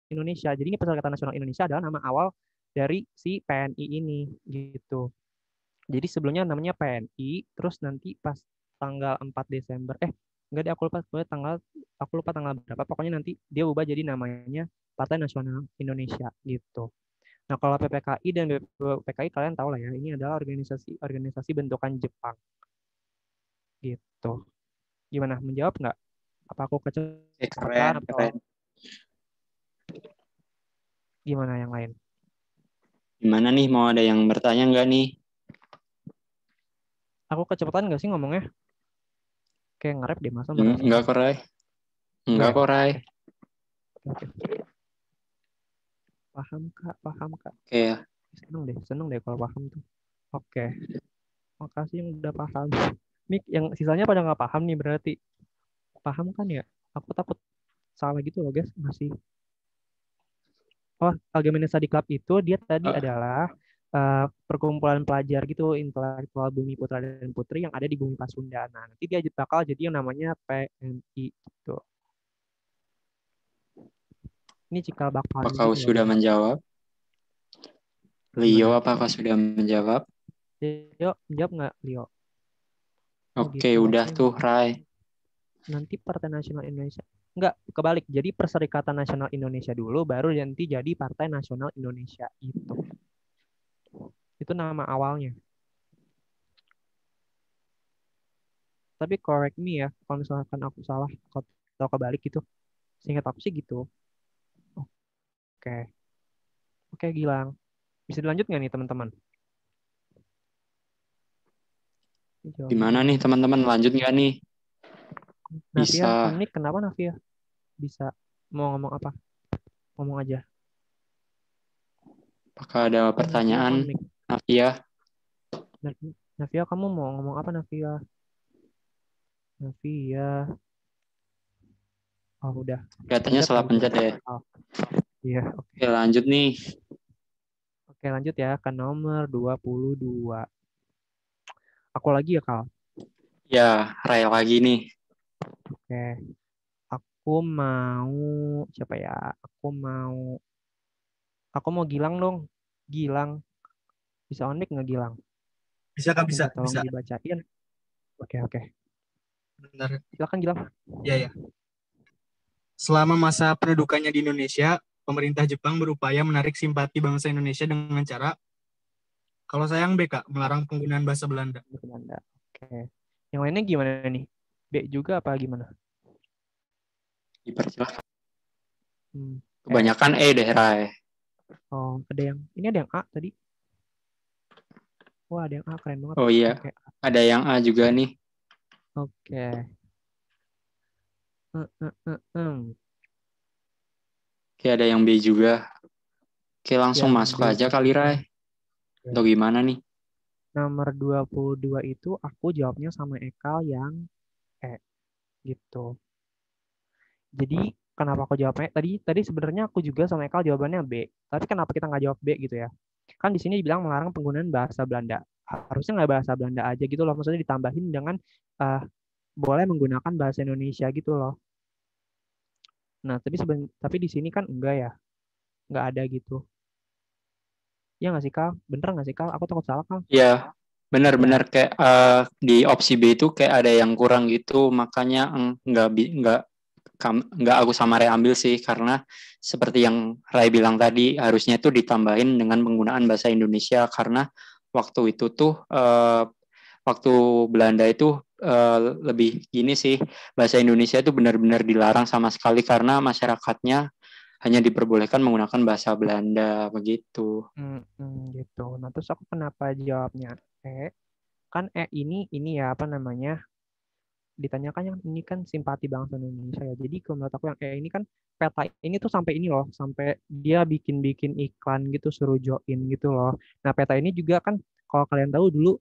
Indonesia. Jadi ini Perserikatan Nasional Indonesia adalah nama awal dari si PNI ini gitu. Jadi sebelumnya namanya PNI, terus nanti pas tanggal 4 Desember. Enggak deh, aku lupa tanggal berapa. Pokoknya nanti dia ubah jadi namanya Partai Nasional Indonesia gitu. Nah, kalau PPKI dan BPKI kalian tahu lah ya, ini adalah organisasi bentukan Jepang gitu. Gimana, menjawab nggak? Apa aku kecepatan atau Keren. gimana yang lain? Gimana nih, mau ada yang bertanya nggak nih? Aku kecepatan nggak sih ngomongnya? Kayak nge-rap deh, masa Enggak kok, Ray. Enggak kok, Ray. Oke. Paham Kak. Oke ya. Seneng deh kalau paham tuh. Oke. Makasih yang udah paham. Mik, yang sisanya pada nggak paham nih berarti. Paham kan ya? Aku takut salah gitu loh guys, masih. Oh, Algemene Study Club itu dia tadi adalah perkumpulan pelajar gitu, intelektual Bumi Putra dan Putri yang ada di Bumi Pasundan. Nah, nanti dia bakal jadi yang namanya PMI gitu. Ini cikal bakal. Apakah sudah menjawab? Leo, apakah sudah menjawab? Leo, menjawab nggak, Leo? Oke, udah tuh, Ray. Nanti Partai Nasional Indonesia. Enggak, kebalik. Jadi Perserikatan Nasional Indonesia dulu, baru nanti jadi Partai Nasional Indonesia itu. Itu nama awalnya. Tapi correct me ya, kalau misalkan aku salah atau kebalik gitu. Seingat aku sih gitu. Oke, Gilang. Bisa dilanjut nggak nih teman-teman? Gimana nih teman-teman, lanjut nggak nih? Navia, Bisa. Nick, kenapa Navia? Bisa. Mau ngomong apa? Ngomong aja. Apakah ada pertanyaan, Navia? Navia, kamu mau ngomong apa, Navia? Oh, udah. Kelihatannya salah pencet deh. Iya, Oke, lanjut nih. Oke, lanjut ya ke nomor 22. Aku lagi ya, Kal? Ya, Ray lagi nih. Oke. Aku mau siapa ya? Aku mau Gilang dong. Gilang. Bisa on mic nggak Gilang? Bisa Kak, bisa. Tolong dibacain. Oke. Bentar. Silakan Gilang. Ya. Selama masa pendudukannya di Indonesia, pemerintah Jepang berupaya menarik simpati bangsa Indonesia dengan cara, kalau sayang B, Kak, melarang penggunaan bahasa Belanda. Oke. Yang lainnya gimana nih? B juga apa gimana? Dipersilahkan. Kebanyakan E deh, Ray. Oh, ini ada yang A tadi. Wah, ada yang A, keren banget. Oh iya, ada yang A juga nih. Oke. Oke, ada yang B juga. Oke, langsung masuk aja kali, Ray. Atau gimana nih? Nomor 22 itu aku jawabnya sama Ekal yang E. Gitu. Jadi, kenapa aku jawabnya? Tadi sebenarnya aku juga sama Ekal jawabannya B. Tapi kenapa kita nggak jawab B gitu ya? Kan di sini dibilang melarang penggunaan bahasa Belanda. Harusnya nggak bahasa Belanda aja gitu loh. Maksudnya ditambahin dengan boleh menggunakan bahasa Indonesia gitu loh. Nah, tapi di sini kan enggak ya. Nggak ada gitu. Iya nggak sih, Kal? Bener nggak sih, Kal? Aku takut salah, Kal. Iya, benar-benar kayak di opsi B itu kayak ada yang kurang gitu. Makanya nggak aku sama Ray ambil sih, karena seperti yang Ray bilang tadi, harusnya itu ditambahin dengan penggunaan bahasa Indonesia, karena waktu itu tuh waktu Belanda itu lebih gini sih, bahasa Indonesia itu benar-benar dilarang sama sekali karena masyarakatnya hanya diperbolehkan menggunakan bahasa Belanda begitu. Gitu. Nah, terus aku kenapa jawabnya E? Kan E ini ya apa namanya? Ditanyakan yang ini kan simpati bangsa Indonesia ya. Jadi kalau menurut aku yang ini kan peta ini tuh sampai ini loh, sampai dia bikin iklan gitu suruh join gitu loh. Nah, peta ini juga kan kalau kalian tahu dulu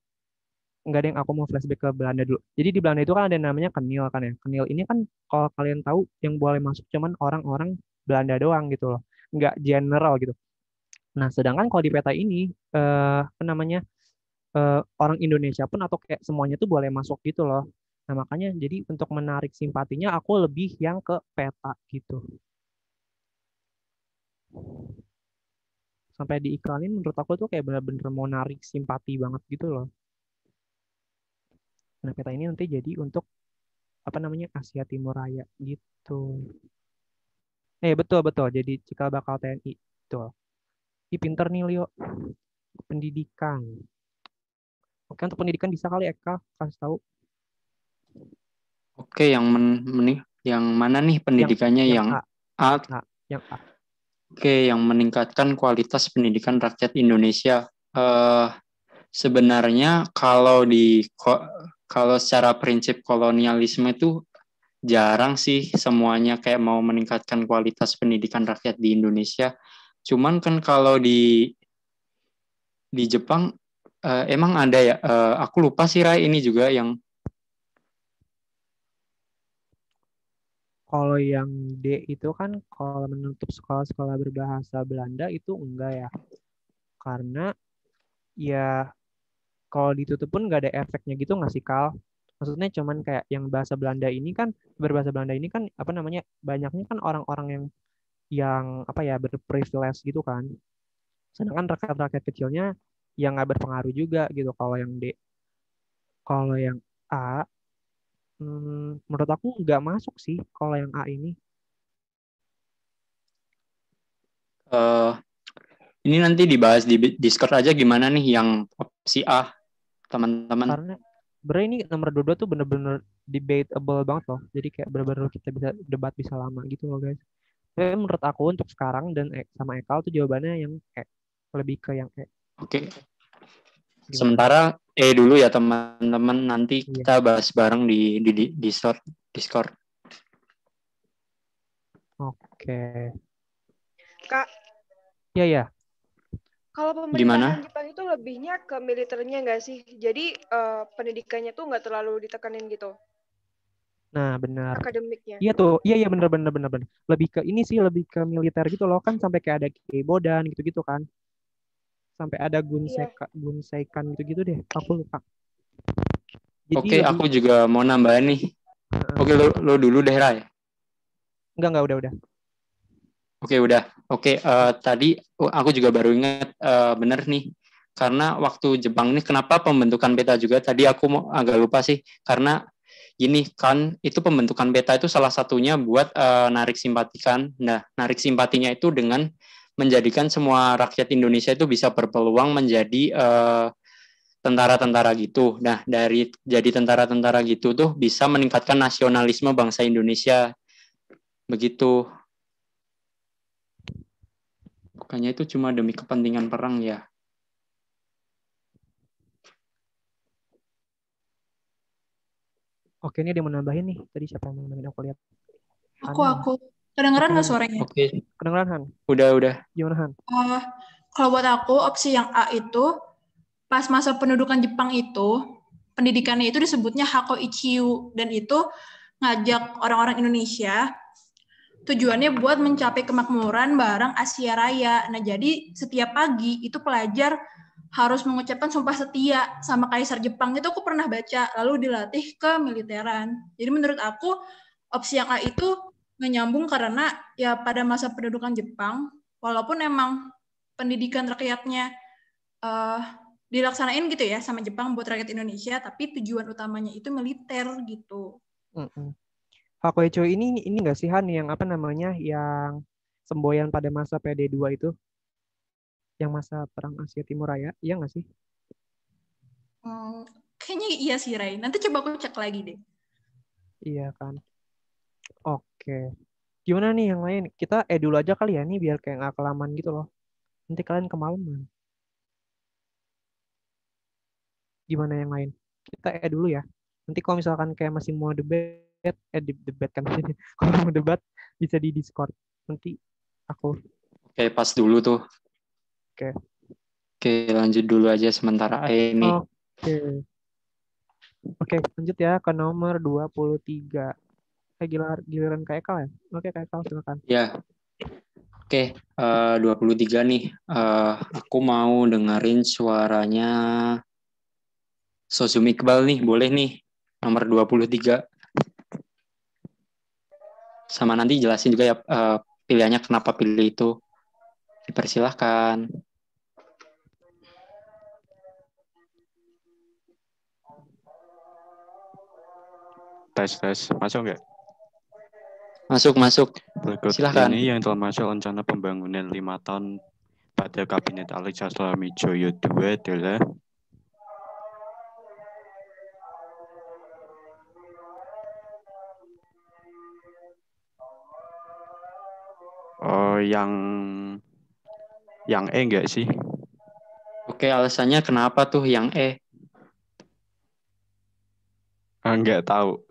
nggak ada yang aku mau flashback ke Belanda dulu. Jadi di Belanda itu kan ada namanya Kenil kan ya. Kenil ini kan kalau kalian tahu yang boleh masuk cuman orang-orang Belanda doang gitu loh. Nggak general gitu. Nah, sedangkan kalau di peta ini apa namanya orang Indonesia pun atau kayak semuanya tuh boleh masuk gitu loh. Nah, makanya jadi untuk menarik simpatinya aku lebih yang ke peta gitu. Sampai diiklanin menurut aku tuh kayak bener-bener mau narik simpati banget gitu loh. Nah, peta ini nanti jadi untuk Asia Timur Raya gitu. Betul. Jadi cikal bakal TNI. Betul. Pinter nih Leo. Pendidikan. Oke, untuk pendidikan bisa kali Eka kasih tahu. Oke, yang mana nih pendidikannya yang A. Yang A. Oke, yang meningkatkan kualitas pendidikan rakyat Indonesia. Sebenarnya kalau secara prinsip kolonialisme itu jarang sih semuanya kayak mau meningkatkan kualitas pendidikan rakyat di Indonesia. Cuman kan kalau di Jepang emang ada ya. Aku lupa sih Rai, ini juga yang kalau yang D itu kan kalau menutup sekolah-sekolah berbahasa Belanda itu enggak ya. Karena ya kalau ditutup pun nggak ada efeknya gitu nggak sih Kal? Maksudnya cuman kayak yang berbahasa Belanda ini kan banyaknya kan orang-orang yang berprivilege gitu kan. Sedangkan rakyat-rakyat kecilnya yang nggak berpengaruh juga gitu kalau yang D. Kalau yang A, menurut aku nggak masuk sih kalau yang A ini. Ini nanti dibahas di Discord aja gimana nih yang opsi A, teman-teman. Karena sebenarnya ini nomor 22 tuh bener-bener debatable banget loh. Jadi kayak bener-bener kita bisa debat bisa lama gitu loh guys. Tapi menurut aku untuk sekarang dan sama Ekal tuh jawabannya yang E. Lebih ke yang E. Oke. Sementara E dulu ya teman-teman, nanti kita bahas bareng di Discord. Oke. Kak. Iya. Kalau pemerintahan Jepang itu lebihnya ke militernya nggak sih? Jadi pendidikannya tuh nggak terlalu ditekanin gitu. Nah, benar. Akademiknya. Iya tuh. Iya benar. Lebih ke ini sih, lebih ke militer gitu loh kan, sampai kayak ada keibodan gitu-gitu kan. Sampai ada gunseikan gitu-gitu deh. Aku lupa. Oke, aku juga mau nambahin nih. Oke, lo dulu deh Rai. Enggak, udah. Oke, udah. Oke, tadi aku juga baru ingat bener nih. Karena waktu Jepang ini kenapa pembentukan peta juga tadi aku agak lupa sih. Karena gini kan, itu pembentukan peta itu salah satunya buat narik simpati kan. Nah, narik simpatinya itu dengan menjadikan semua rakyat Indonesia itu bisa berpeluang menjadi tentara-tentara gitu. Nah, dari jadi tentara-tentara gitu tuh bisa meningkatkan nasionalisme bangsa Indonesia. Begitu. Bukannya itu cuma demi kepentingan perang ya. Oke, ini ada yang mau nambahin nih. Tadi siapa yang mau nambahin? Aku lihat. Aku. Kedengeran nggak suaranya? Oke. Kedengeran, Han? Udah. Gimana, Han? Kalau buat aku, opsi yang A itu, pas masa pendudukan Jepang itu, pendidikannya itu disebutnya Hako Ichiu. Dan itu ngajak orang-orang Indonesia, tujuannya buat mencapai kemakmuran bareng Asia Raya. Nah, jadi setiap pagi itu pelajar harus mengucapkan sumpah setia sama Kaisar Jepang. Itu aku pernah baca, lalu dilatih ke militeran. Jadi menurut aku, opsi yang A itu menyambung karena ya pada masa pendudukan Jepang, walaupun emang pendidikan rakyatnya dilaksanain gitu ya sama Jepang buat rakyat Indonesia, tapi tujuan utamanya itu militer gitu. Hakoicho ini nggak sih Han yang yang semboyan pada masa PD2 itu, yang masa perang Asia Timur Raya, iya nggak sih? Kayaknya iya sih Ray. Nanti coba aku cek lagi deh. Iya kan. Oke. Gimana nih yang lain? Kita dulu aja kali ya nih biar kayak nggak kelamaan gitu loh. Nanti kalian kemalaman. Gimana yang lain? Kita dulu ya. Nanti kalau misalkan kayak masih mau debat kan. Kalau mau debat bisa di Discord. Nanti aku. Oke, pas dulu tuh. Oke, lanjut dulu aja sementara ini. Oke, lanjut ya ke nomor 23. Giliran Kak Ekal ya? Oke, Kak Ekal silakan. Ya. Oke, 23 nih. Aku mau dengerin suaranya Sosum Iqbal nih, boleh nih. Nomor 23. Sama nanti jelasin juga ya pilihannya kenapa pilih itu. Dipersilahkan. Tes. Masuk nggak? Masuk. Berikut Silahkan. ini yang termasuk rencana pembangunan 5 tahun pada Kabinet Ali Sastroamidjojo II adalah yang E enggak sih? Oke, alasannya kenapa tuh yang E? Enggak tahu.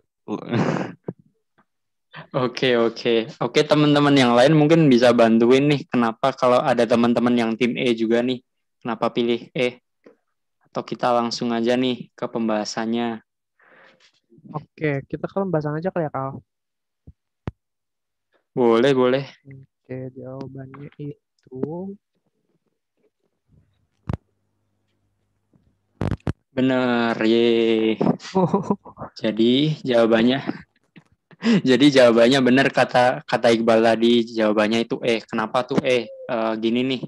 Oke, teman-teman yang lain mungkin bisa bantuin nih. Kenapa kalau ada teman-teman yang tim E juga nih, kenapa pilih E? Atau kita langsung aja nih ke pembahasannya. Oke, kita ke pembahasan aja kali ya, Kal. Boleh. Oke, jawabannya itu bener, ye. Jadi jawabannya bener kata Iqbal tadi. Jawabannya itu Kenapa tuh gini nih.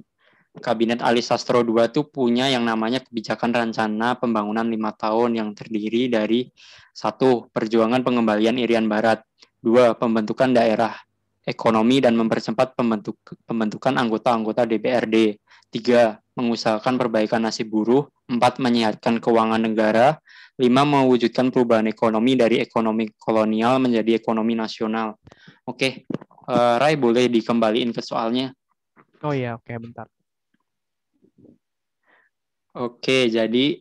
Kabinet Ali Sastro II tuh punya yang namanya kebijakan rencana pembangunan 5 tahun yang terdiri dari 1. Perjuangan pengembalian Irian Barat. 2. Pembentukan daerah ekonomi dan mempercepat pembentukan anggota-anggota DPRD. 3. Mengusahakan perbaikan nasib buruh. 4. Menyehatkan keuangan negara. 5. Mewujudkan perubahan ekonomi dari ekonomi kolonial menjadi ekonomi nasional. Oke, Rai boleh dikembaliin ke soalnya? Oh iya, oke, bentar. Oke, jadi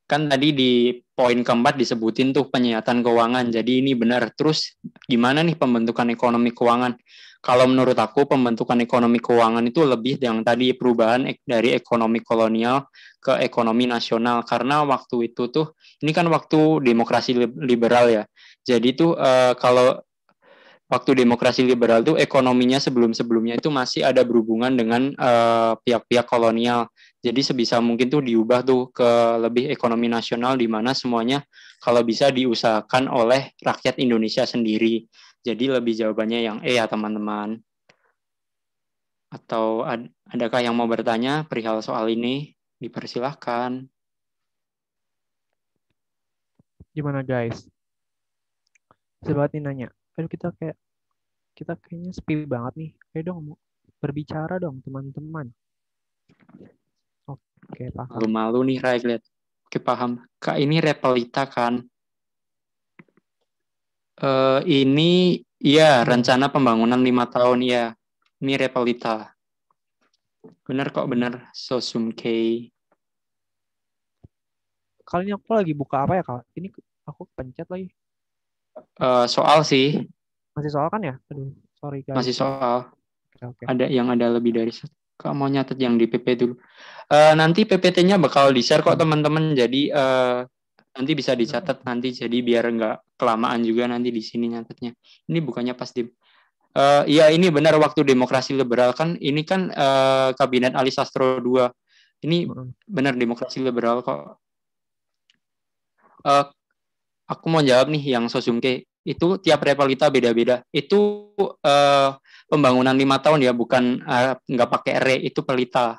kan tadi di poin keempat disebutin tuh penyihatan keuangan. Jadi ini benar. Terus gimana nih pembentukan ekonomi keuangan? Kalau menurut aku pembentukan ekonomi keuangan itu lebih yang tadi perubahan dari ekonomi kolonial ke ekonomi nasional. Karena waktu itu tuh, ini kan waktu demokrasi liberal ya. Jadi tuh kalau waktu demokrasi liberal tuh ekonominya sebelum-sebelumnya itu masih ada berhubungan dengan pihak-pihak kolonial. Jadi sebisa mungkin tuh diubah tuh ke lebih ekonomi nasional di mana semuanya kalau bisa diusahakan oleh rakyat Indonesia sendiri. Jadi lebih jawabannya yang ya teman-teman. Atau adakah yang mau bertanya perihal soal ini? Dipersilahkan. Gimana guys? Bisa nih nanya. Aduh kita kayaknya sepi banget nih. Ayo dong berbicara dong teman-teman. Oke, paham. Malu-malu nih Rai lihat. Oke, paham. Kak ini Repelita kan? Ini ya rencana pembangunan 5 tahun ya. Ini Repelita. Bener kok, bener. Sosumkei. Kali ini aku lagi buka apa ya, Kak? Ini aku pencet lagi. Soal sih. Masih soal kan ya? Aduh, sorry guys. Masih soal. Okay. Ada yang ada lebih dari satu. Kak mau nyatet yang di PP dulu. Nanti PPT-nya bakal di-share kok teman-teman. Jadi nanti bisa dicatat nanti. Jadi biar nggak kelamaan juga nanti di sini nyatetnya. Ini bukannya pas di... Iya ini benar waktu demokrasi liberal kan. Ini kan Kabinet Ali Sastro II. Ini benar demokrasi liberal kok. Aku mau jawab nih yang Sosumke. Itu tiap Repelita beda-beda. Itu pembangunan 5 tahun ya, bukan nggak pakai re, itu pelita.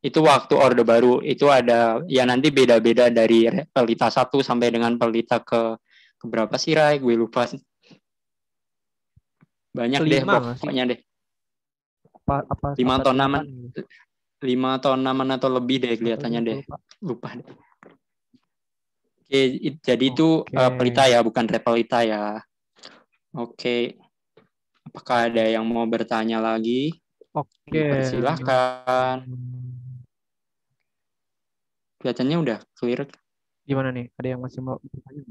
Itu waktu Orde Baru. Itu ada, ya nanti beda-beda dari pelita 1 sampai dengan pelita ke berapa sih, Rai? Gue lupa. Banyak deh pokoknya deh. 5 atau 6 atau lebih deh kelihatannya deh. Lupa deh. Oke, jadi itu pelita ya, bukan repelita ya. Oke. Apakah ada yang mau bertanya lagi? Oke. Silakan. Kelihatannya udah clear. Gimana nih? Ada yang masih mau bertanya?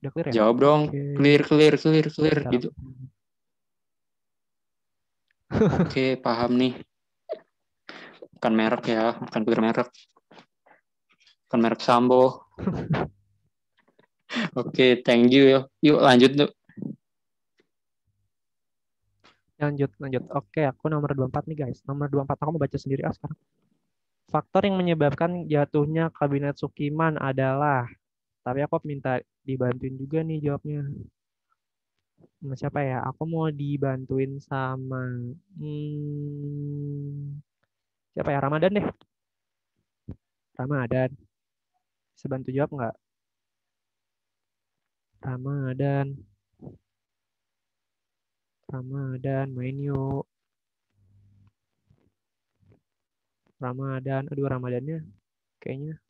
Udah clear ya? Jawab dong. Clear gitu. Oke, paham nih. Bukan merek ya, bukan clear merek. Bukan merek Sambo. Oke, thank you. Yuk lanjut tuh. Lanjut. Oke, aku nomor 24 nih guys. Nomor 24 aku mau baca sendiri sekarang. Faktor yang menyebabkan jatuhnya Kabinet Sukiman adalah, tapi aku minta dibantuin juga nih jawabnya. Sama siapa ya? Aku mau dibantuin sama siapa ya? Ramadan deh. Ramadan. Bisa bantu jawab nggak? Ramadan. Ramadan, main yuk. Ramadan, aduh Ramadannya kayaknya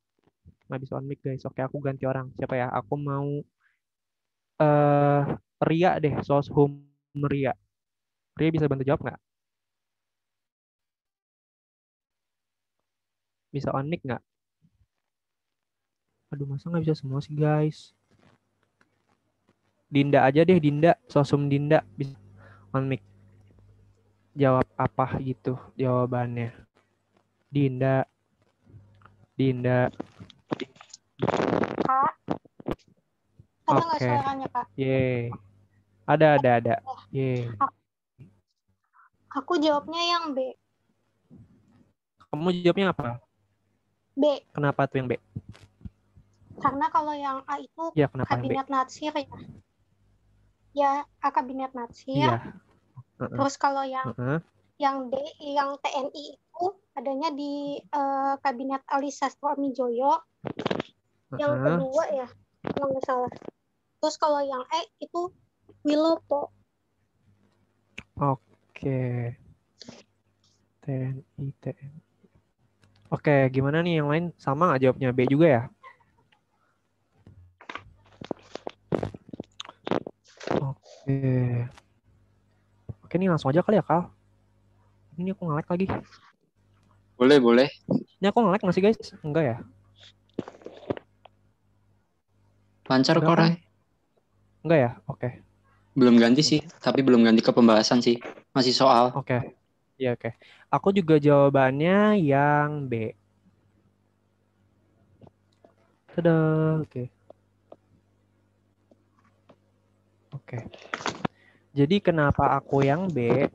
nggak bisa on mic guys. Oke, aku ganti orang. Siapa ya? Aku mau Ria deh, Soshum Ria. Ria bisa bantu jawab nggak? Bisa on mic nggak? Aduh, masa nggak bisa semua sih guys? Dinda aja deh, Dinda. Soshum Dinda bisa on mic. Jawab apa gitu jawabannya. Dinda. Kak, ada nggak Oke. suaranya, Kak? Yeay. Ada. Yeay. Aku jawabnya yang B. Kamu jawabnya apa? B. Kenapa tuh yang B? Karena kalau yang A itu Ya, kenapa yang B? kabinet Natsir ya. Ya, A kabinet Natsir. Iya. Terus kalau yang D, yang TNI itu adanya di kabinet Ali Sastro-Amijoyo. Yang kedua ya, kalau nggak salah. Terus kalau yang E itu Wilopo. Oke. TNI. Oke, gimana nih yang lain? Sama nggak jawabnya? B juga ya? Oke, ini langsung aja kali ya, Kal. Ini aku nge-lag lagi. Boleh. Ini aku nge-lag nggak sih, guys? Enggak ya? Lancar kok, Ray. Enggak ya? Oke. Belum ganti sih, tapi belum ganti ke pembahasan sih. Masih soal. Oke. Iya, oke. Aku juga jawabannya yang B. Tada, oke. Jadi kenapa aku yang B?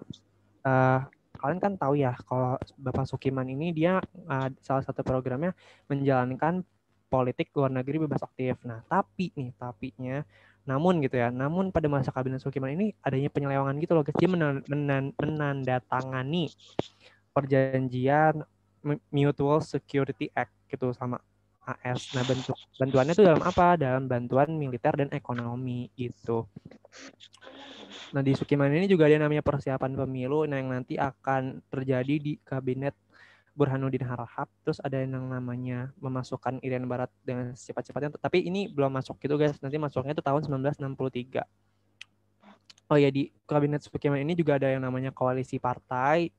Kalian kan tahu ya kalau Bapak Sukiman ini dia salah satu programnya menjalankan politik luar negeri bebas aktif. Nah, namun pada masa kabinet Sukiman ini adanya penyelewangan gitu loh, guys. Dia menandatangani perjanjian Mutual Security Act gitu sama AS. Nah, bantuannya itu dalam apa? Dalam bantuan militer dan ekonomi gitu. Nah, di Sukiman ini juga ada namanya persiapan pemilu yang nanti akan terjadi di kabinet Burhanuddin Harahap. Terus ada yang namanya memasukkan Irian Barat dengan secepat-cepatnya. Tapi ini belum masuk gitu, guys. Nanti masuknya itu tahun 1963. Oh ya, di kabinet Sukiman ini juga ada yang namanya koalisi partai,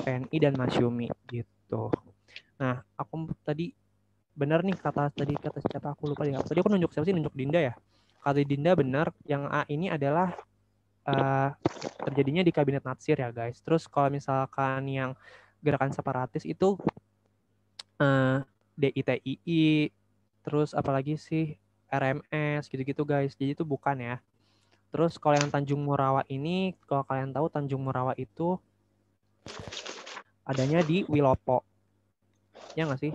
PNI dan Masyumi gitu. Nah, aku tadi benar nih kata siapa aku lupa ya. Tadi aku nunjuk siapa sih? Nunjuk Dinda ya. Kata Dinda benar, yang A ini adalah terjadinya di kabinet Natsir ya, guys. Terus kalau misalkan yang gerakan separatis itu DITII, terus apalagi sih RMS gitu-gitu, guys. Jadi itu bukan ya. Terus kalau yang Tanjung Morawa ini, kalau kalian tahu Tanjung Morawa itu adanya di Wilopo. Ya nggak sih?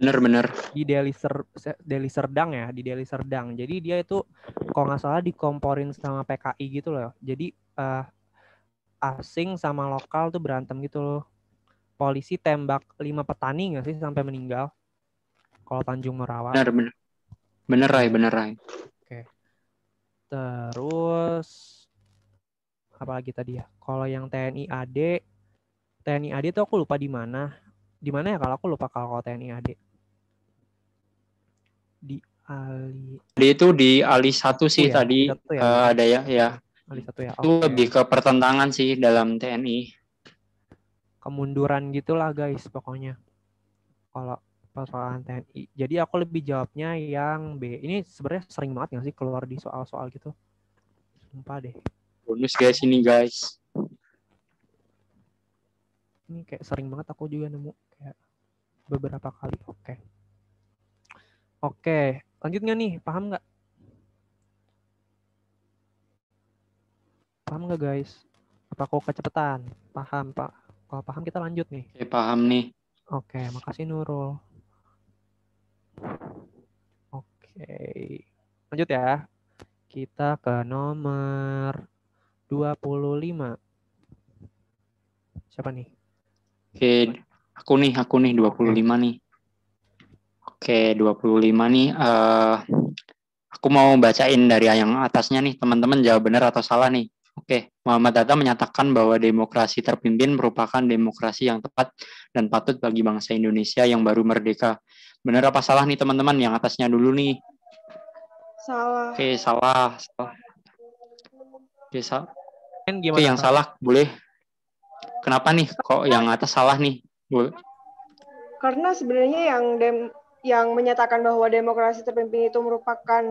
Bener. Di Deli Serdang ya, di Deli Serdang. Jadi dia itu kalau nggak salah dikomporin sama PKI gitu loh. Jadi asing sama lokal tuh berantem gitu loh. Polisi tembak 5 petani nggak sih sampai meninggal. Kalau Tanjung Morawa. Bener, Ray. Oke. Terus apa lagi tadi ya? Kalau yang TNI AD tuh aku lupa di mana. Di mana ya kalau aku lupa kalau TNI AD. Di Ali. Itu di Ali 1 sih ya? tadi ya, ada ya. Ali 1 ya. Itu lebih ke pertentangan sih dalam TNI. Kemunduran gitulah, guys, pokoknya. Kalau persoalan TNI. Jadi aku lebih jawabnya yang B. Ini sebenarnya sering banget nggak sih keluar di soal-soal gitu? Sumpah deh. Bonus guys ini, guys. Ini kayak sering banget aku juga nemu kayak beberapa kali. Oke, lanjut nggak nih? Paham nggak? Paham nggak, guys? Apa kok kecepatan? Paham, Pak. Kalau paham kita lanjut nih. Oke, paham nih. Oke, makasih Nurul. Oke, lanjut ya. Kita ke nomor 25. Siapa nih? Oke, aku nih 25 nih. Oke, 25 nih. Aku mau bacain dari yang atasnya nih, teman-teman jawab benar atau salah nih. Oke, Muhammad Hatta menyatakan bahwa demokrasi terpimpin merupakan demokrasi yang tepat dan patut bagi bangsa Indonesia yang baru merdeka. Benar apa salah nih teman-teman? Yang atasnya dulu nih. Salah. Oke, salah. Oke, Gimana, yang salah boleh. Kenapa nih? Kok yang atas salah nih? Boleh. Karena sebenarnya yang menyatakan bahwa demokrasi terpimpin itu merupakan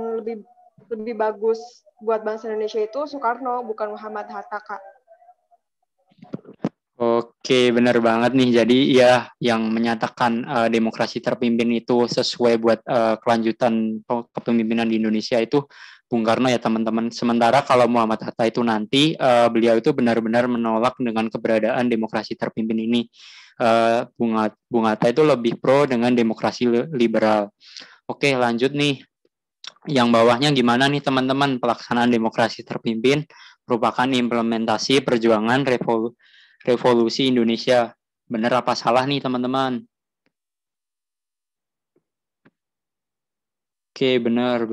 lebih bagus buat bangsa Indonesia itu Soekarno, bukan Muhammad Hatta, Kak. Oke, benar banget nih. Jadi ya yang menyatakan demokrasi terpimpin itu sesuai buat kelanjutan kepemimpinan di Indonesia itu Bung Karno ya teman-teman. Sementara kalau Muhammad Hatta itu nanti beliau itu benar-benar menolak dengan keberadaan demokrasi terpimpin ini. Bung Hatta itu lebih pro dengan demokrasi liberal. Oke, lanjut nih. Yang bawahnya gimana nih teman-teman? Pelaksanaan demokrasi terpimpin merupakan implementasi perjuangan revolusi Indonesia. Benar apa salah nih teman-teman? Oke, benar.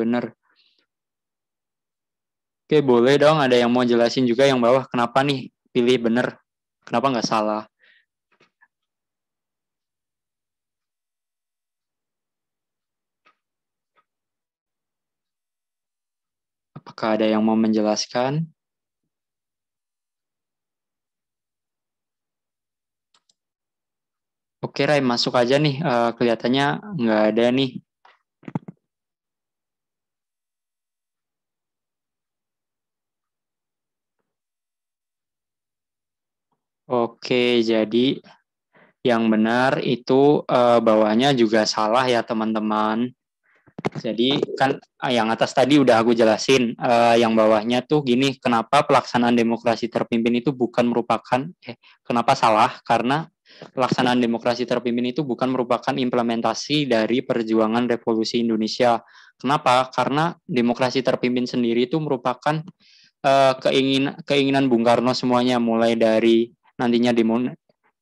Oke, boleh dong ada yang mau jelasin juga yang bawah kenapa nih pilih benar, kenapa nggak salah? Apakah ada yang mau menjelaskan? Oke, Ray, masuk aja nih. Kelihatannya nggak ada nih. Oke, jadi yang benar itu bawahnya juga salah ya teman-teman. Jadi kan yang atas tadi udah aku jelasin, yang bawahnya tuh gini, kenapa pelaksanaan demokrasi terpimpin itu bukan merupakan, kenapa salah? Karena pelaksanaan demokrasi terpimpin itu bukan merupakan implementasi dari perjuangan revolusi Indonesia. Kenapa? Karena demokrasi terpimpin sendiri itu merupakan keinginan Bung Karno semuanya, mulai dari nantinya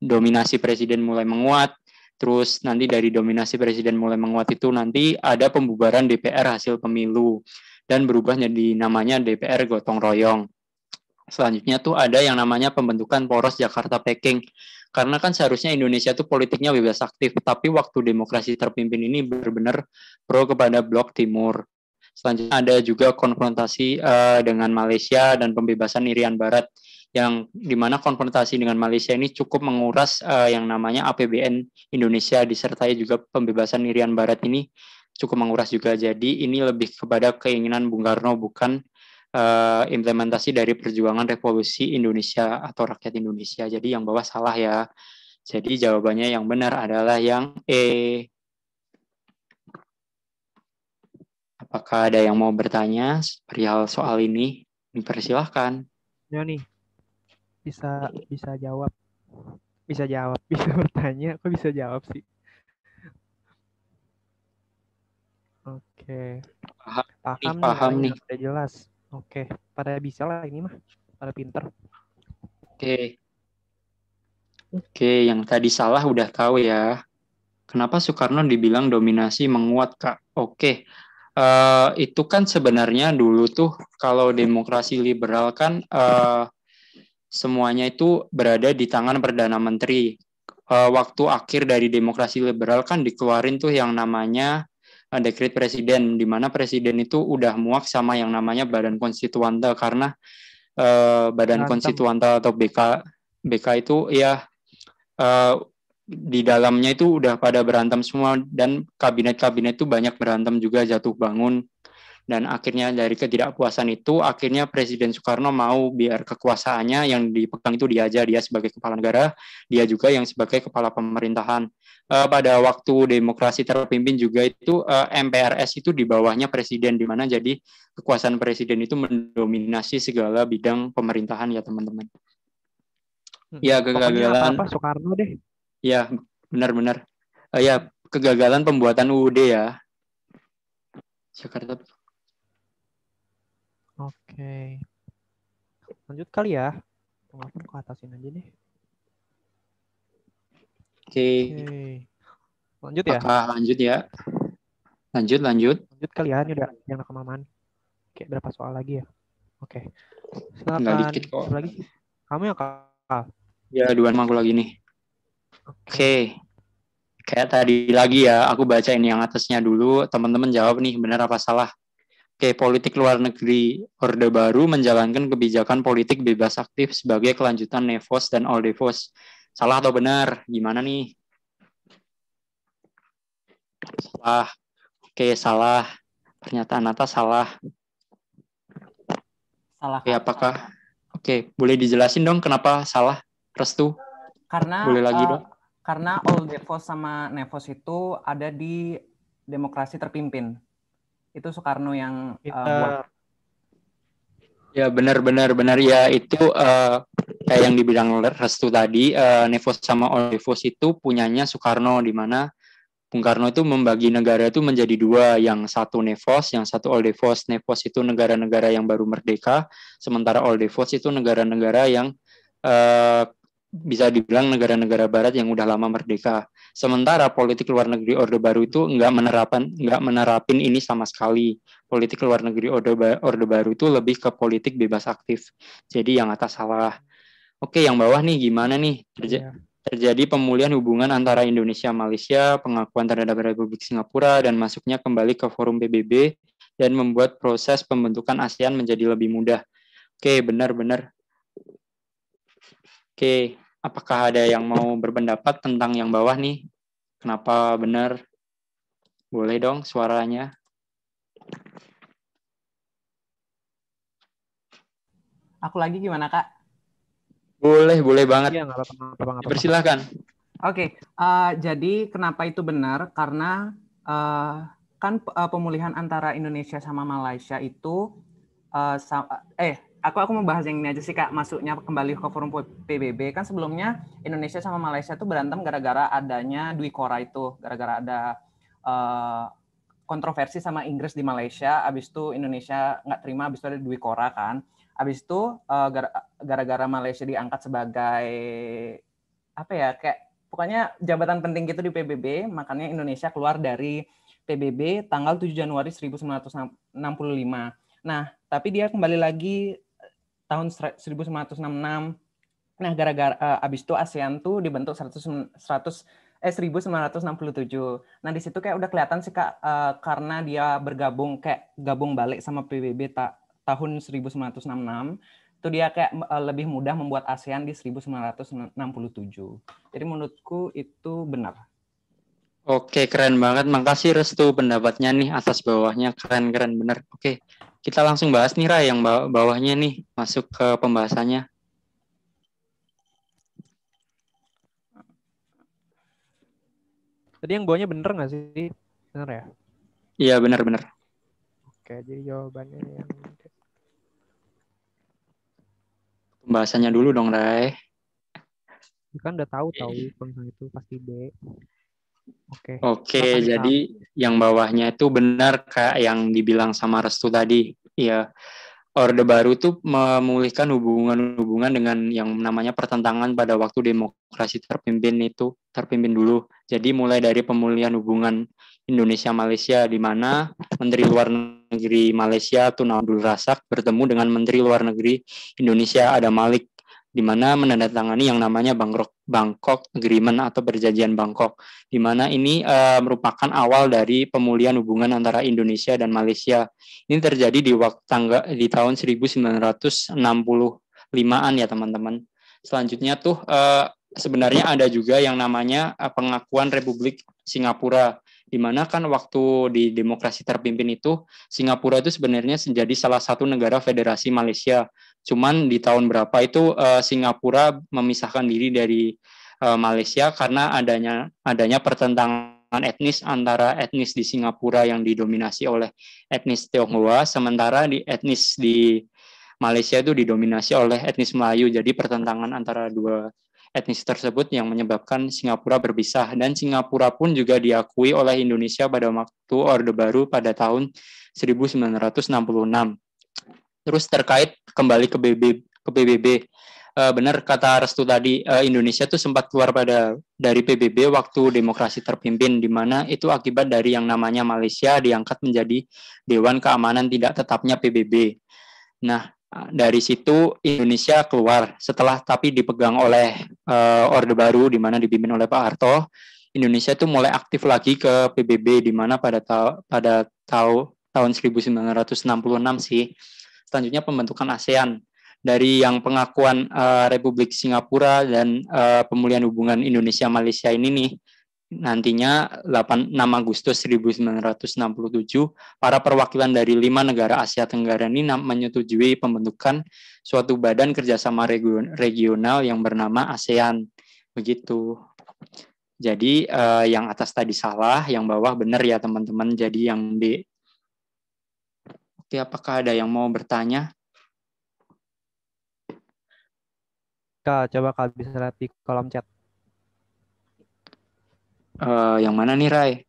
dominasi presiden mulai menguat, terus nanti dari dominasi presiden mulai menguat itu nanti ada pembubaran DPR hasil pemilu dan berubah jadi namanya DPR gotong royong. Selanjutnya tuh ada yang namanya pembentukan poros Jakarta-Peking. Karena kan seharusnya Indonesia tuh politiknya bebas aktif, tapi waktu demokrasi terpimpin ini benar-benar pro kepada blok timur. Selanjutnya ada juga konfrontasi dengan Malaysia dan pembebasan Irian Barat, yang dimana konfrontasi dengan Malaysia ini cukup menguras yang namanya APBN Indonesia, disertai juga pembebasan Irian Barat ini cukup menguras juga. Jadi ini lebih kepada keinginan Bung Karno, bukan implementasi dari perjuangan revolusi Indonesia atau rakyat Indonesia. Jadi yang bawah salah ya. Jadi jawabannya yang benar adalah yang E. Apakah ada yang mau bertanya perihal soal ini? Dipersilahkan. Ya nih, bisa jawab. Bisa bertanya, kok bisa jawab sih? Oke. Paham nih. Udah jelas. Oke, pada bisa lah ini mah. Pada pinter. Oke, yang tadi salah udah tahu ya. Kenapa Soekarno dibilang dominasi menguat, Kak? Oke. Itu kan sebenarnya dulu tuh kalau demokrasi liberal kan semuanya itu berada di tangan Perdana Menteri. Waktu akhir dari demokrasi liberal kan dikeluarin tuh yang namanya dekret presiden, di mana presiden itu udah muak sama yang namanya badan konstituante, karena badan konstituante atau BK itu ya di dalamnya itu udah pada berantem semua, dan kabinet-kabinet itu banyak berantem juga, jatuh bangun. Dan akhirnya dari ketidakpuasan itu, akhirnya Presiden Soekarno mau biar kekuasaannya yang dipegang itu dia sebagai kepala negara, dia juga yang sebagai kepala pemerintahan. Pada waktu demokrasi terpimpin juga itu MPRS itu di bawahnya presiden, di mana jadi kekuasaan presiden itu mendominasi segala bidang pemerintahan ya teman-teman. Ya, kegagalan apa Soekarno deh. Ya, benar-benar. Ya, kegagalan pembuatan UUD ya. Jakarta. Oke. Lanjut kali ya. Aku ke atasin aja deh. Oke. Lanjut ya? Apakah lanjut ya? Lanjut. Lanjut kalian udah yang kemaman. Oke, berapa soal lagi ya? Oke. Tinggal Silakan. dikit kok. Siapa lagi sih? Kamu yang Kak. Ya, dua aku lagi nih. Oke. Kayak tadi lagi ya, aku bacain yang atasnya dulu. Teman-teman jawab nih, benar apa salah. Oke, politik luar negeri Orde Baru menjalankan kebijakan politik bebas aktif sebagai kelanjutan Nevos dan Oldevos. Salah atau benar? Gimana nih? Salah. Oke, salah. Pernyataan atas salah. Salah. Oke, apakah? Oke, boleh dijelasin dong kenapa salah, Restu? Karena boleh lagi dong? Karena Oldevos sama Nevos itu ada di demokrasi terpimpin. Itu Soekarno yang buat. Ya benar ya, itu kayak yang dibilang Restu tadi, Nevos sama Oldevos itu punyanya Soekarno, di mana Bung Karno itu membagi negara itu menjadi dua, yang satu Nevos, yang satu Oldevos. Nevos itu negara-negara yang baru merdeka, sementara Oldevos itu negara-negara yang bisa dibilang negara-negara barat yang udah lama merdeka. Sementara politik luar negeri Orde Baru itu nggak menerapin ini sama sekali. Politik luar negeri Orde Baru itu lebih ke politik bebas aktif. Jadi yang atas salah. Oke, yang bawah nih gimana nih? Terjadi pemulihan hubungan antara Indonesia Malaysia, pengakuan terhadap Republik Singapura, dan masuknya kembali ke forum PBB dan membuat proses pembentukan ASEAN menjadi lebih mudah. Oke, benar. Oke, apakah ada yang mau berpendapat tentang yang bawah nih? Kenapa benar? Boleh dong suaranya. Aku lagi gimana, Kak? Boleh banget. Iya, nggak apa-apa. Persilahkan. Oke, jadi kenapa itu benar? Karena kan pemulihan antara Indonesia sama Malaysia itu aku mau bahas yang ini aja sih, Kak. Masuknya kembali ke forum PBB kan sebelumnya Indonesia sama Malaysia itu berantem gara-gara adanya Dwikora itu, gara-gara ada kontroversi sama Inggris di Malaysia. Abis itu Indonesia nggak terima, abis itu ada Dwikora kan. Abis itu gara-gara Malaysia diangkat sebagai kayak pokoknya jabatan penting gitu di PBB, makanya Indonesia keluar dari PBB tanggal 7 Januari 1965. Nah, tapi dia kembali lagi tahun 1966. Nah, gara-gara abis itu ASEAN tuh dibentuk 1967. Nah, di situ kayak udah kelihatan sih, Kak, karena dia gabung balik sama PBB tahun 1966. Itu dia kayak lebih mudah membuat ASEAN di 1967. Jadi menurutku itu benar. Oke, keren banget. Makasih Restu pendapatnya nih, atas bawahnya keren bener. Oke, kita langsung bahas nih Ra, yang bawahnya nih, masuk ke pembahasannya. Tadi yang bawahnya bener nggak sih? Bener ya? Iya, bener. Oke, jadi jawabannya yang pembahasannya dulu dong, Ray. Kan udah tahu tentang itu pasti B. Oke, jadi yang bawahnya itu benar kayak yang dibilang sama Restu tadi. Ya, Orde Baru itu memulihkan hubungan dengan yang namanya pertentangan pada waktu demokrasi terpimpin dulu. Jadi mulai dari pemulihan hubungan Indonesia-Malaysia, di mana Menteri Luar Negeri Malaysia Tun Abdul Razak bertemu dengan Menteri Luar Negeri Indonesia Adam Malik, di mana menandatangani yang namanya Bangkok Agreement atau Perjanjian Bangkok, di mana ini merupakan awal dari pemulihan hubungan antara Indonesia dan Malaysia. Ini terjadi di tahun 1965-an ya teman-teman. Selanjutnya tuh sebenarnya ada juga yang namanya pengakuan Republik Singapura, di mana kan waktu di demokrasi terpimpin itu Singapura itu sebenarnya menjadi salah satu negara federasi Malaysia. Cuman di tahun berapa itu Singapura memisahkan diri dari Malaysia karena adanya pertentangan etnis antara etnis di Singapura yang didominasi oleh etnis Tionghoa, sementara etnis di Malaysia itu didominasi oleh etnis Melayu. Jadi pertentangan antara dua etnis tersebut yang menyebabkan Singapura berpisah, dan Singapura pun juga diakui oleh Indonesia pada waktu Orde Baru pada tahun 1966. Terus terkait kembali ke PBB, benar kata Restu tadi, Indonesia tuh sempat keluar dari PBB waktu demokrasi terpimpin, di mana itu akibat dari yang namanya Malaysia diangkat menjadi Dewan Keamanan Tidak Tetapnya PBB. Nah, dari situ Indonesia keluar setelah tapi dipegang oleh Orde Baru di mana dipimpin oleh Pak Harto. Indonesia itu mulai aktif lagi ke PBB di mana pada tahun 1966 sih. Selanjutnya pembentukan ASEAN. Dari yang pengakuan Republik Singapura dan pemulihan hubungan Indonesia-Malaysia ini nih, nantinya 6 Agustus 1967, para perwakilan dari 5 negara Asia Tenggara ini menyetujui pembentukan suatu badan kerjasama regional yang bernama ASEAN. Begitu. Jadi yang atas tadi salah, yang bawah benar ya teman-teman. Jadi yang D. Oke, apakah ada yang mau bertanya? Kak, coba Kak bisa lihat di kolom chat. Yang mana nih, Rai?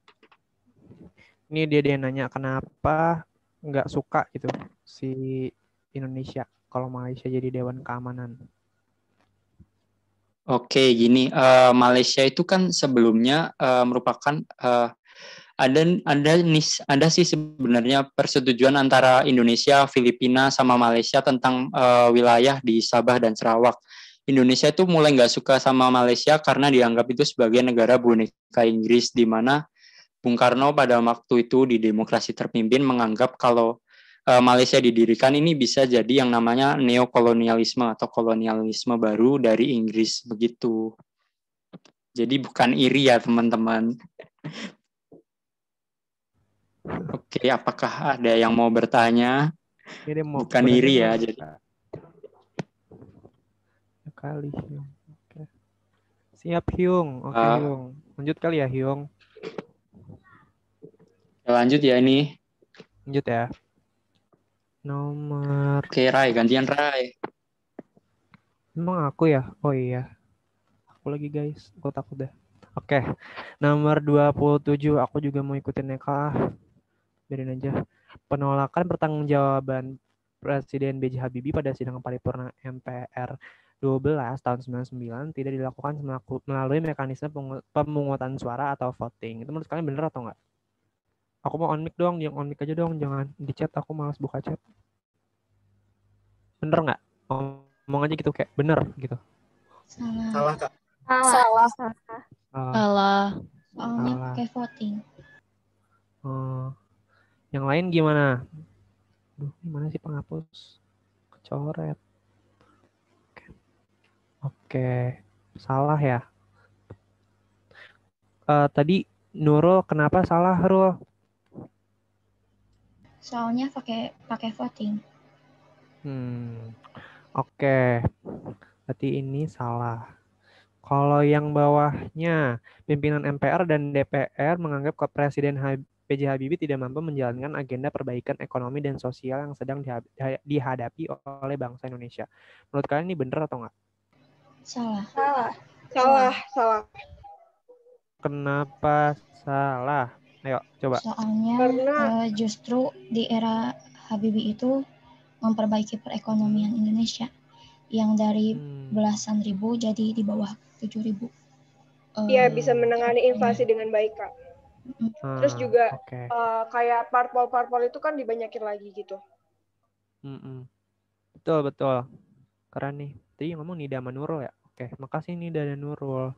Ini dia nanya kenapa nggak suka gitu si Indonesia kalau Malaysia jadi Dewan Keamanan. Oke, gini, Malaysia itu kan sebelumnya merupakan ada sih sebenarnya persetujuan antara Indonesia, Filipina, sama Malaysia tentang wilayah di Sabah dan Sarawak. Indonesia itu mulai nggak suka sama Malaysia karena dianggap itu sebagai negara boneka Inggris, di mana Bung Karno pada waktu itu di demokrasi terpimpin menganggap kalau Malaysia didirikan ini bisa jadi yang namanya neokolonialisme atau kolonialisme baru dari Inggris, begitu. Jadi bukan iri ya teman-teman. Oke, apakah ada yang mau bertanya? Bukan iri ya, jadi. Kali Hyung. Oke. Siap Hyung. Oke Hyung. Lanjut kali ya Hyung. Lanjut ya ini. Lanjut ya. Nomor. Oke Rai, gantian Rai. Emang aku ya? Oh iya. Aku lagi guys. Aku takut dah. Oke. Nomor 27. Aku juga mau ikutin Eka. Biarin aja. Penolakan pertanggungjawaban Presiden B.J. Habibie pada sidang paripurna MPR 12 tahun 99 tidak dilakukan melalui mekanisme pemungutan suara atau voting. Itu menurut kalian benar atau enggak? Aku mau on mic dong, yang on mic aja dong, jangan di chat, aku malas buka chat. Bener nggak? Ngomong aja gitu kayak bener gitu. Salah. Kak. Salah. Soalnya pakai voting. Yang lain gimana? Duh, gimana sih penghapus? Kecoret. Oke. Salah ya. Tadi Nurul kenapa salah Rul? Soalnya pakai voting. Oke. Berarti ini salah. Kalau yang bawahnya, pimpinan MPR dan DPR menganggap Presiden B.J. Habibie tidak mampu menjalankan agenda perbaikan ekonomi dan sosial yang sedang dihadapi oleh bangsa Indonesia. Menurut kalian ini benar atau enggak? Salah. Kenapa salah? Ayo, coba. Soalnya justru di era Habibie itu memperbaiki perekonomian Indonesia yang dari belasan ribu jadi di bawah 7.000. Iya, bisa menangani inflasi dengan baik, Kak. Terus juga kayak parpol-parpol itu kan dibanyakin lagi gitu. Betul. Keren nih. Tadi ngomong Nida sama Nurul ya? Oke, makasih Nida dan Nurul.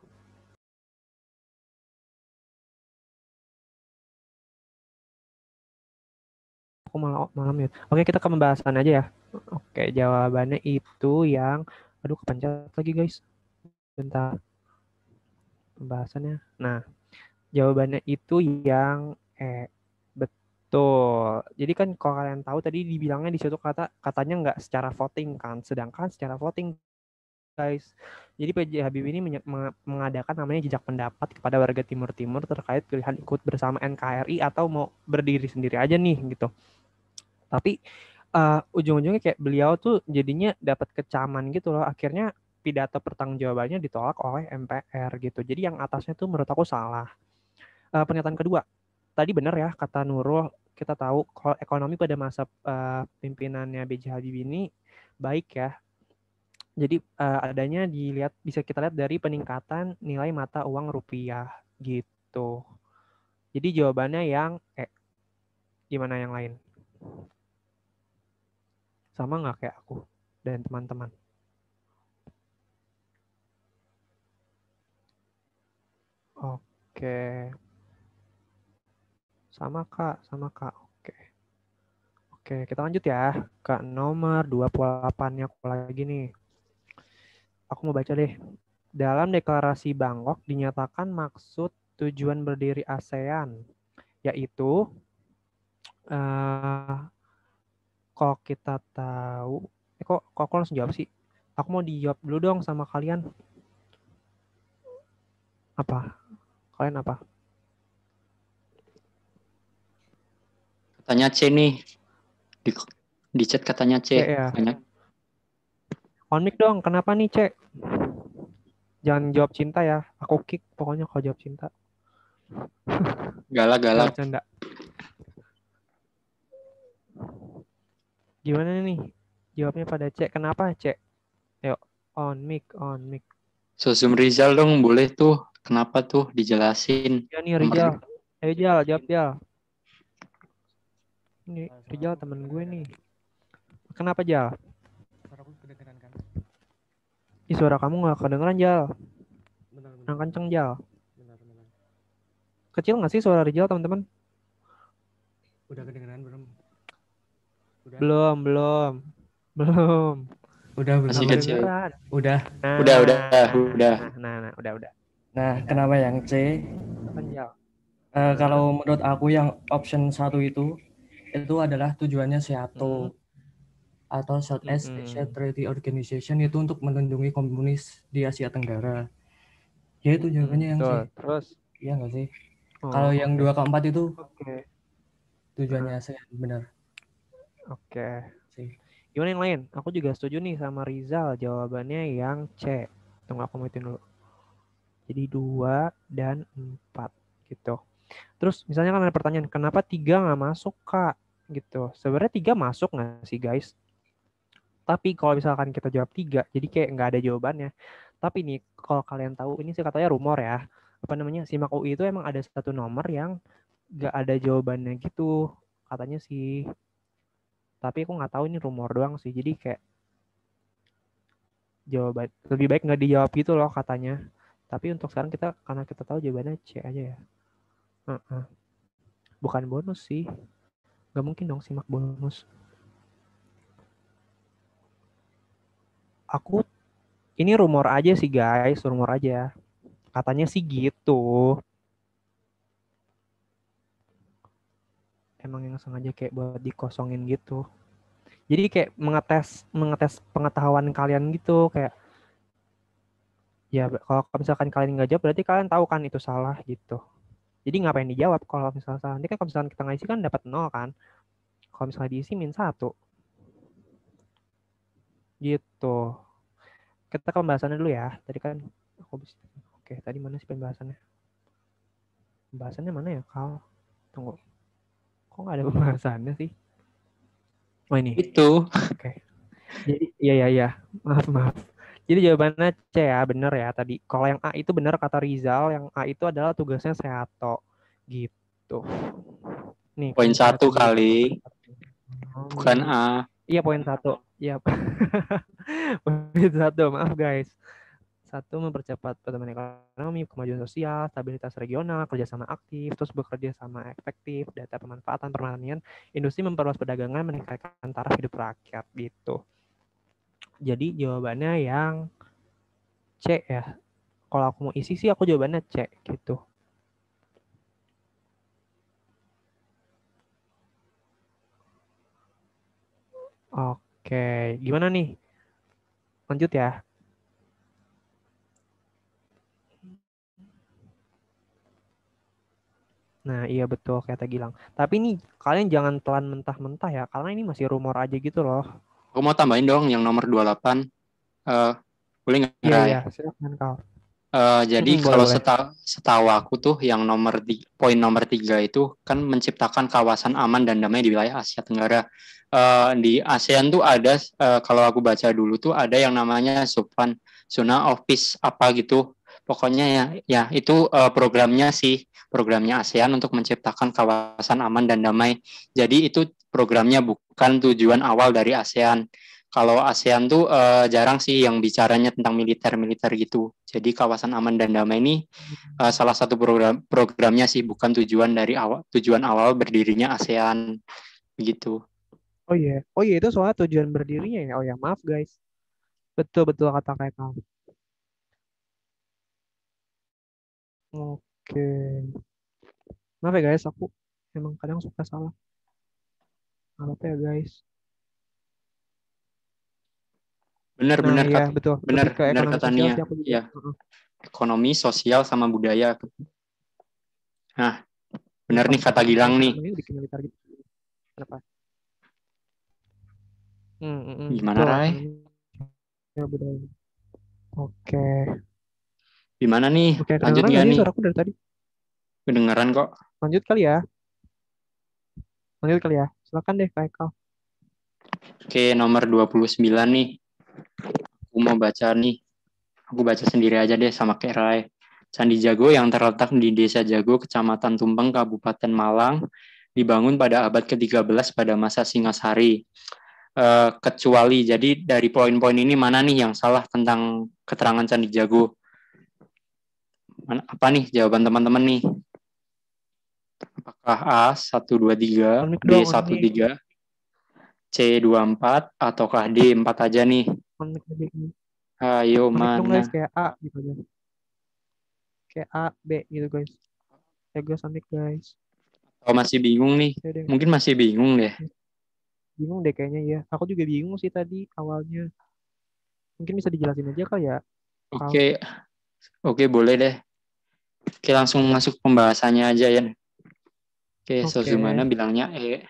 Aku malam ya. Oke, kita ke pembahasan aja ya. Oke, jawabannya itu yang... Aduh, kepencet lagi guys. Bentar. Pembahasannya. Nah, jawabannya itu yang betul. Jadi kan kalau kalian tahu tadi dibilangnya di situ katanya nggak secara voting kan. Sedangkan secara voting guys. Jadi PJ Habibie ini mengadakan namanya jejak pendapat kepada warga Timur Timur terkait pilihan ikut bersama NKRI atau mau berdiri sendiri aja nih gitu. Tapi ujung-ujungnya kayak beliau tuh jadinya dapat kecaman gitu loh. Akhirnya pidato pertanggungjawabannya ditolak oleh MPR gitu. Jadi yang atasnya tuh menurut aku salah. Pernyataan kedua, tadi benar ya kata Nurul, kita tahu kalau ekonomi pada masa pimpinannya B.J. Habibie ini baik ya. Jadi adanya bisa kita lihat dari peningkatan nilai mata uang rupiah gitu. Jadi jawabannya yang gimana yang lain? Sama nggak kayak aku dan teman-teman? Oke. Sama Kak. Oke, kita lanjut ya ke nomor 28-nya aku lagi nih. Aku mau baca deh. Dalam deklarasi Bangkok dinyatakan maksud tujuan berdiri ASEAN, yaitu kok kita tahu, kok aku langsung jawab sih? Aku mau dijawab dulu dong sama kalian. Apa? Kalian apa? Katanya C nih. Di chat katanya C. Ya. Banyak. On mic dong, kenapa nih Cek? Jangan jawab cinta ya, aku kick pokoknya kalau jawab cinta. Galak. Bercanda. Gimana nih? Jawabnya pada Cek, kenapa Cek? Ayo, on mic. Sosum Rizal dong, boleh tuh. Kenapa tuh dijelasin? Ya nih Rizal. Ayo Jal, jawab Jal. Ini Rizal temen gue nih. Kenapa Jal? Suaraku kedengeran kan? Suara kamu nggak kedengeran Jal. Yang kenceng Jal. Benar. Kecil nggak sih suara Rizal teman-teman? Udah kedengeran belum? Belum. Udah masih kecil. Udah. Nah, udah. Nah, kenapa yang C? Kalau menurut aku yang option 1 itu adalah tujuannya SEATO atau Southeast Asia Treaty Organization, itu untuk melindungi komunis di Asia Tenggara. Ya itu jawabannya yang C. Terus? Iya nggak sih? Kalau yang 2 ke 4 itu tujuannya ASEAN, benar. Oke. Gimana yang lain? Aku juga setuju nih sama Rizal. Jawabannya yang C. Tunggu aku mau hitung dulu. Jadi 2 dan 4 gitu. Terus misalnya kan ada pertanyaan, kenapa 3 nggak masuk Kak? Gitu. Sebenarnya 3 masuk nggak sih guys? Tapi kalau misalkan kita jawab 3, jadi kayak nggak ada jawabannya. Tapi nih, kalau kalian tahu, ini sih katanya rumor ya. SIMAK UI itu emang ada satu nomor yang nggak ada jawabannya gitu. Katanya sih. Tapi aku nggak tahu, ini rumor doang sih. Jadi kayak jawaban lebih baik nggak dijawab gitu loh katanya. Tapi untuk sekarang karena kita tahu jawabannya C aja ya. Bukan bonus sih. Nggak mungkin dong SIMAK bonus. Ini rumor aja sih guys, rumor aja. Katanya sih gitu. Emang yang sengaja kayak buat dikosongin gitu. Jadi kayak mengetes pengetahuan kalian gitu, kayak ya kalau misalkan kalian nggak jawab berarti kalian tahu kan itu salah gitu. Jadi ngapain dijawab kalau misalnya salah? Nanti kan kalau misalkan kita ngisi kan dapat 0 kan. Kalau misalnya diisi -1. Gitu. Kita ke pembahasannya dulu ya. Tadi kan oke, tadi mana sih pembahasannya? Pembahasannya mana ya, Kal? Tunggu. Kok nggak ada pembahasannya sih? Oh ini. Itu. Oke. Jadi iya. Maaf. Jadi jawabannya C ya, bener ya tadi. Kalau yang A itu bener kata Rizal, yang A itu adalah tugasnya SEATO. Gitu. Nih, poin 1 kali. Bukan A. Iya, poin 1. Iya. Poin 1, maaf guys. 1, mempercepat pertumbuhan ekonomi, kemajuan sosial, stabilitas regional, kerjasama aktif, terus bekerja sama efektif, data pemanfaatan pertanian, industri, memperluas perdagangan, meningkatkan taraf hidup rakyat gitu. Jadi jawabannya yang C ya. Kalau aku mau isi sih aku jawabannya C gitu. Oke, gimana nih? Lanjut ya. Nah, iya betul kayak Gilang. Tapi nih kalian jangan telan mentah-mentah ya, karena ini masih rumor aja gitu loh. Aku mau tambahin dong yang nomor 28. Boleh nggak? Iya, silakan Kal. Jadi kalau setahu aku tuh yang poin nomor 3 itu kan menciptakan kawasan aman dan damai di wilayah Asia Tenggara. Di ASEAN tuh ada kalau aku baca dulu tuh ada yang namanya ZOPAN, Zona of Peace apa gitu. Pokoknya ya itu programnya ASEAN untuk menciptakan kawasan aman dan damai. Jadi itu programnya, bukan tujuan awal dari ASEAN. Kalau ASEAN tuh jarang sih yang bicaranya tentang militer gitu. Jadi kawasan aman dan damai ini salah satu programnya sih, bukan tujuan awal berdirinya ASEAN gitu. Oh iya, itu soal tujuan berdirinya ya. Oh ya, maaf guys. Betul kata Kekal. Oke. Maaf ya guys, aku emang kadang suka salah. Apa ya guys? Benar betul kata Nia. Ya. Ekonomi, sosial, sama budaya. Nah, benar nih kata Gilang nih. Kenapa? Gimana, Rai? Ya, budaya. Oke. Gimana nih? Lanjut nggak nih? Suaraku dari tadi. Kedengeran kok. Lanjut kali ya. Silakan deh, Kak Ekal. Oke, nomor 29 nih. Aku mau baca nih. Aku baca sendiri aja deh sama kayak Rai. Candi Jago yang terletak di Desa Jago, Kecamatan Tumpeng, Kabupaten Malang, dibangun pada abad ke-13 pada masa Singasari. Kecuali, jadi dari poin-poin ini mana nih yang salah tentang keterangan Candi Jago? Apa nih jawaban teman-teman nih? Apakah A 123, B 13, C 24, ataukah D 4 aja nih? Ayo mana? Guys, kayak A gitu aja. Kayak A, B gitu guys. Gue samik guys. Oh, masih bingung nih? Mungkin masih bingung deh. Bingung deh kayaknya ya. Aku juga bingung sih tadi awalnya. Mungkin bisa dijelasin aja kali ya. Oke, boleh deh. Oke, langsung masuk pembahasannya aja ya. Oke, Sozumana bilangnya E.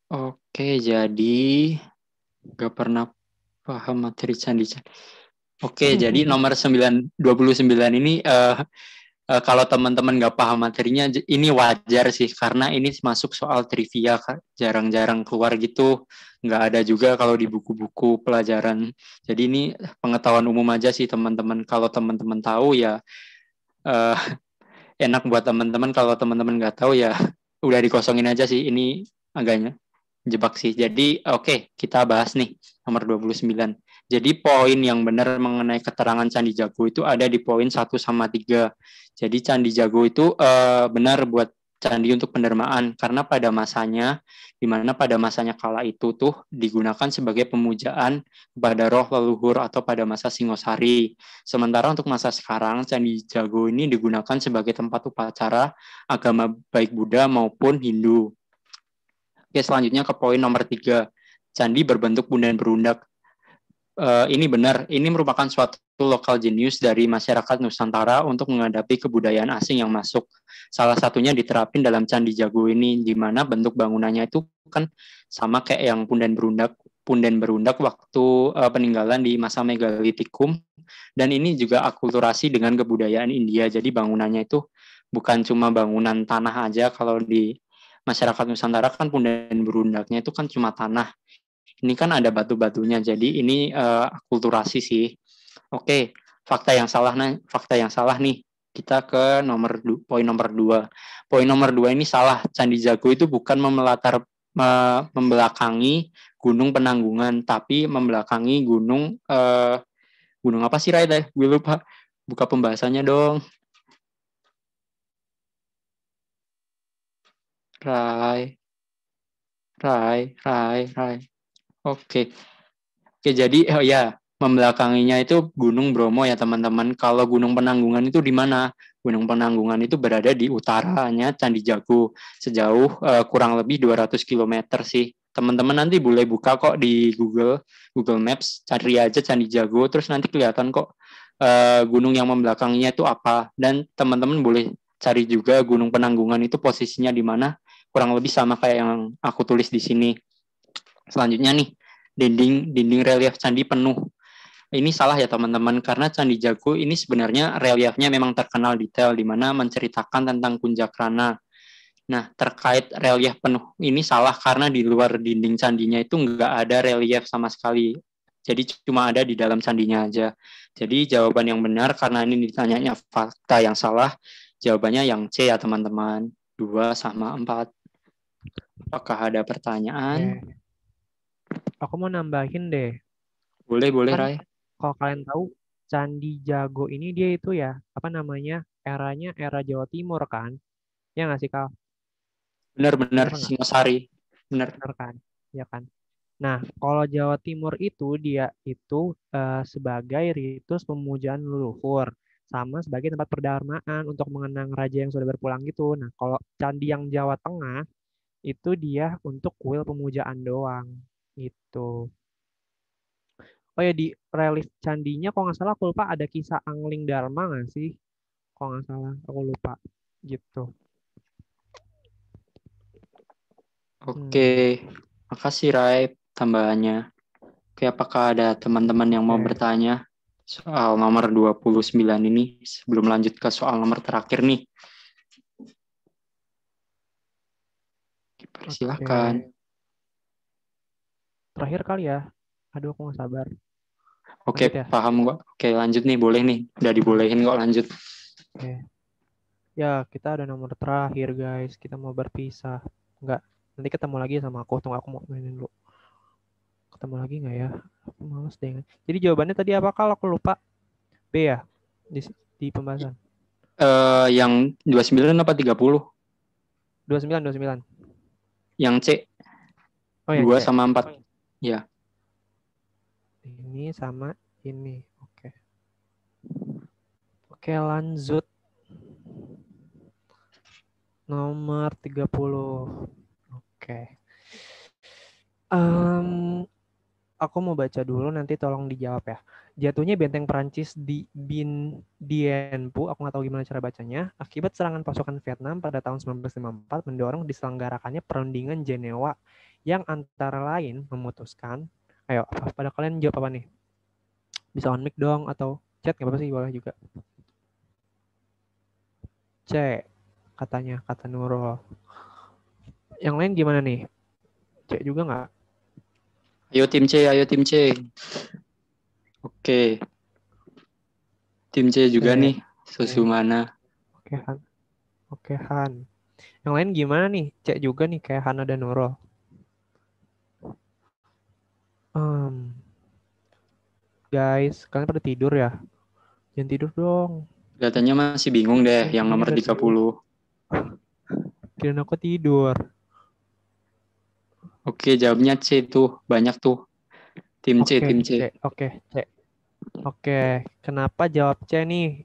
Oke, jadi gak pernah paham materi candi. Oke, jadi nomor 29 ini kalau teman-teman nggak paham materinya, ini wajar sih, karena ini masuk soal trivia, jarang-jarang keluar gitu, nggak ada juga kalau di buku-buku pelajaran. Jadi ini pengetahuan umum aja sih teman-teman. Kalau teman-teman tahu ya enak buat teman-teman. Kalau teman-teman nggak tahu ya udah dikosongin aja sih. Ini agaknya jebak sih. Jadi oke, kita bahas nih nomor 29. Jadi poin yang benar mengenai keterangan Candi Jago itu ada di poin 1 sama 3. Jadi Candi Jago itu benar buat candi untuk pendermaan, karena pada masanya, di mana pada masanya kala itu tuh digunakan sebagai pemujaan kepada roh leluhur atau pada masa Singosari. Sementara untuk masa sekarang, Candi Jago ini digunakan sebagai tempat upacara agama baik Buddha maupun Hindu. Oke, selanjutnya ke poin nomor 3. Candi berbentuk bunden berundak. Ini benar, ini merupakan suatu lokal jenius dari masyarakat Nusantara untuk menghadapi kebudayaan asing yang masuk. Salah satunya diterapin dalam Candi Jago ini, di mana bentuk bangunannya itu kan sama kayak yang punden berundak waktu peninggalan di masa Megalitikum, dan ini juga akulturasi dengan kebudayaan India. Jadi bangunannya itu bukan cuma bangunan tanah aja. Kalau di masyarakat Nusantara kan punden berundaknya itu kan cuma tanah. Ini kan ada batu-batunya, jadi ini akulturasi sih. Oke, fakta yang salah nih. Kita ke poin nomor 2. Poin nomor 2 ini salah. Candi Jago itu bukan membelakangi Gunung Penanggungan, tapi membelakangi gunung apa sih, Rai? Gue lupa. Buka pembahasannya dong. Rai. Oke, jadi membelakanginya itu Gunung Bromo ya teman-teman. Kalau Gunung Penanggungan itu di mana? Gunung Penanggungan itu berada di utaranya Candi Jago, sejauh kurang lebih 200 km sih. Teman-teman nanti boleh buka kok di Google Maps, cari aja Candi Jago, terus nanti kelihatan kok gunung yang membelakanginya itu apa. Dan teman-teman boleh cari juga Gunung Penanggungan itu posisinya di mana, kurang lebih sama kayak yang aku tulis di sini. Selanjutnya nih, dinding relief candi penuh. ini salah ya teman-teman, karena Candi Jago ini sebenarnya reliefnya memang terkenal detail, di mana menceritakan tentang Kunjakrana. Nah, terkait relief penuh ini salah, karena di luar dinding candinya itu nggak ada relief sama sekali. Jadi cuma ada di dalam candinya aja. Jadi jawaban yang benar, karena ini ditanyanya fakta yang salah, jawabannya yang C ya teman-teman. 2 sama 4. Apakah ada pertanyaan? Aku mau nambahin deh. Boleh, Kan Rai. kalau kalian tahu Candi Jago ini dia itu ya, apa namanya, eranya era Jawa Timur kan? Ya nggak sih, Kal? Benar-benar Singosari. Benar kan? Ya kan? Nah, kalau Jawa Timur itu dia itu sebagai ritus pemujaan leluhur sama sebagai tempat perdharmaan untuk mengenang raja yang sudah berpulang gitu. Nah, kalau candi yang Jawa Tengah itu dia untuk kuil pemujaan doang gitu. Oh ya, di relief candinya kalau nggak salah aku lupa ada kisah Angling Dharma nggak sih? Kalau nggak salah aku lupa gitu. Oke, makasih Rai tambahannya. Oke, apakah ada teman-teman yang mau bertanya soal nomor 29 ini sebelum lanjut ke soal nomor terakhir nih? Silakan. Terakhir kali ya. Aduh, aku nggak sabar. Oke, ya? Paham kok. Oke, lanjut nih, boleh nih. Udah dibolehin kok, lanjut. Oke. Ya, kita ada nomor terakhir, guys. Kita mau berpisah. Enggak, nanti ketemu lagi sama aku. Tunggu, aku mau mainin dulu. Ketemu lagi nggak ya? Aku males deh. Jadi jawabannya tadi apa kalau aku lupa? B ya? Di pembahasan. Yang 29 apa 30? 29. Yang C. Oh, yang 2 C. sama 4. Ya. Ini sama ini. Oke. Oke, lanjut. Nomor 30. Oke. Aku mau baca dulu, nanti tolong dijawab ya. Jatuhnya benteng Prancis di Bin Dien Phu, aku nggak tahu gimana cara bacanya, akibat serangan pasukan Vietnam pada tahun 1954 mendorong diselenggarakannya perundingan Jenewa yang antara lain memutuskan, ayo, pada kalian jawab apa nih? Bisa on mic dong atau chat nggak apa-apa sih, boleh juga. C, katanya, kata Nurul. Yang lain gimana nih? C juga nggak? Ayo tim C, ayo tim C. Oke. Tim C juga nih, Susumana. Oke, Han. Oke, Han. Yang lain gimana nih? C juga nih, kayak Hana dan Nurul. Guys, kalian pada tidur ya? Jangan tidur dong. Kelihatannya masih bingung deh yang nomor 30. Kirain aku tidur. Oke, jawabnya C tuh. Banyak tuh. Tim C, tim C. Oke, C. Oke, kenapa jawab C nih?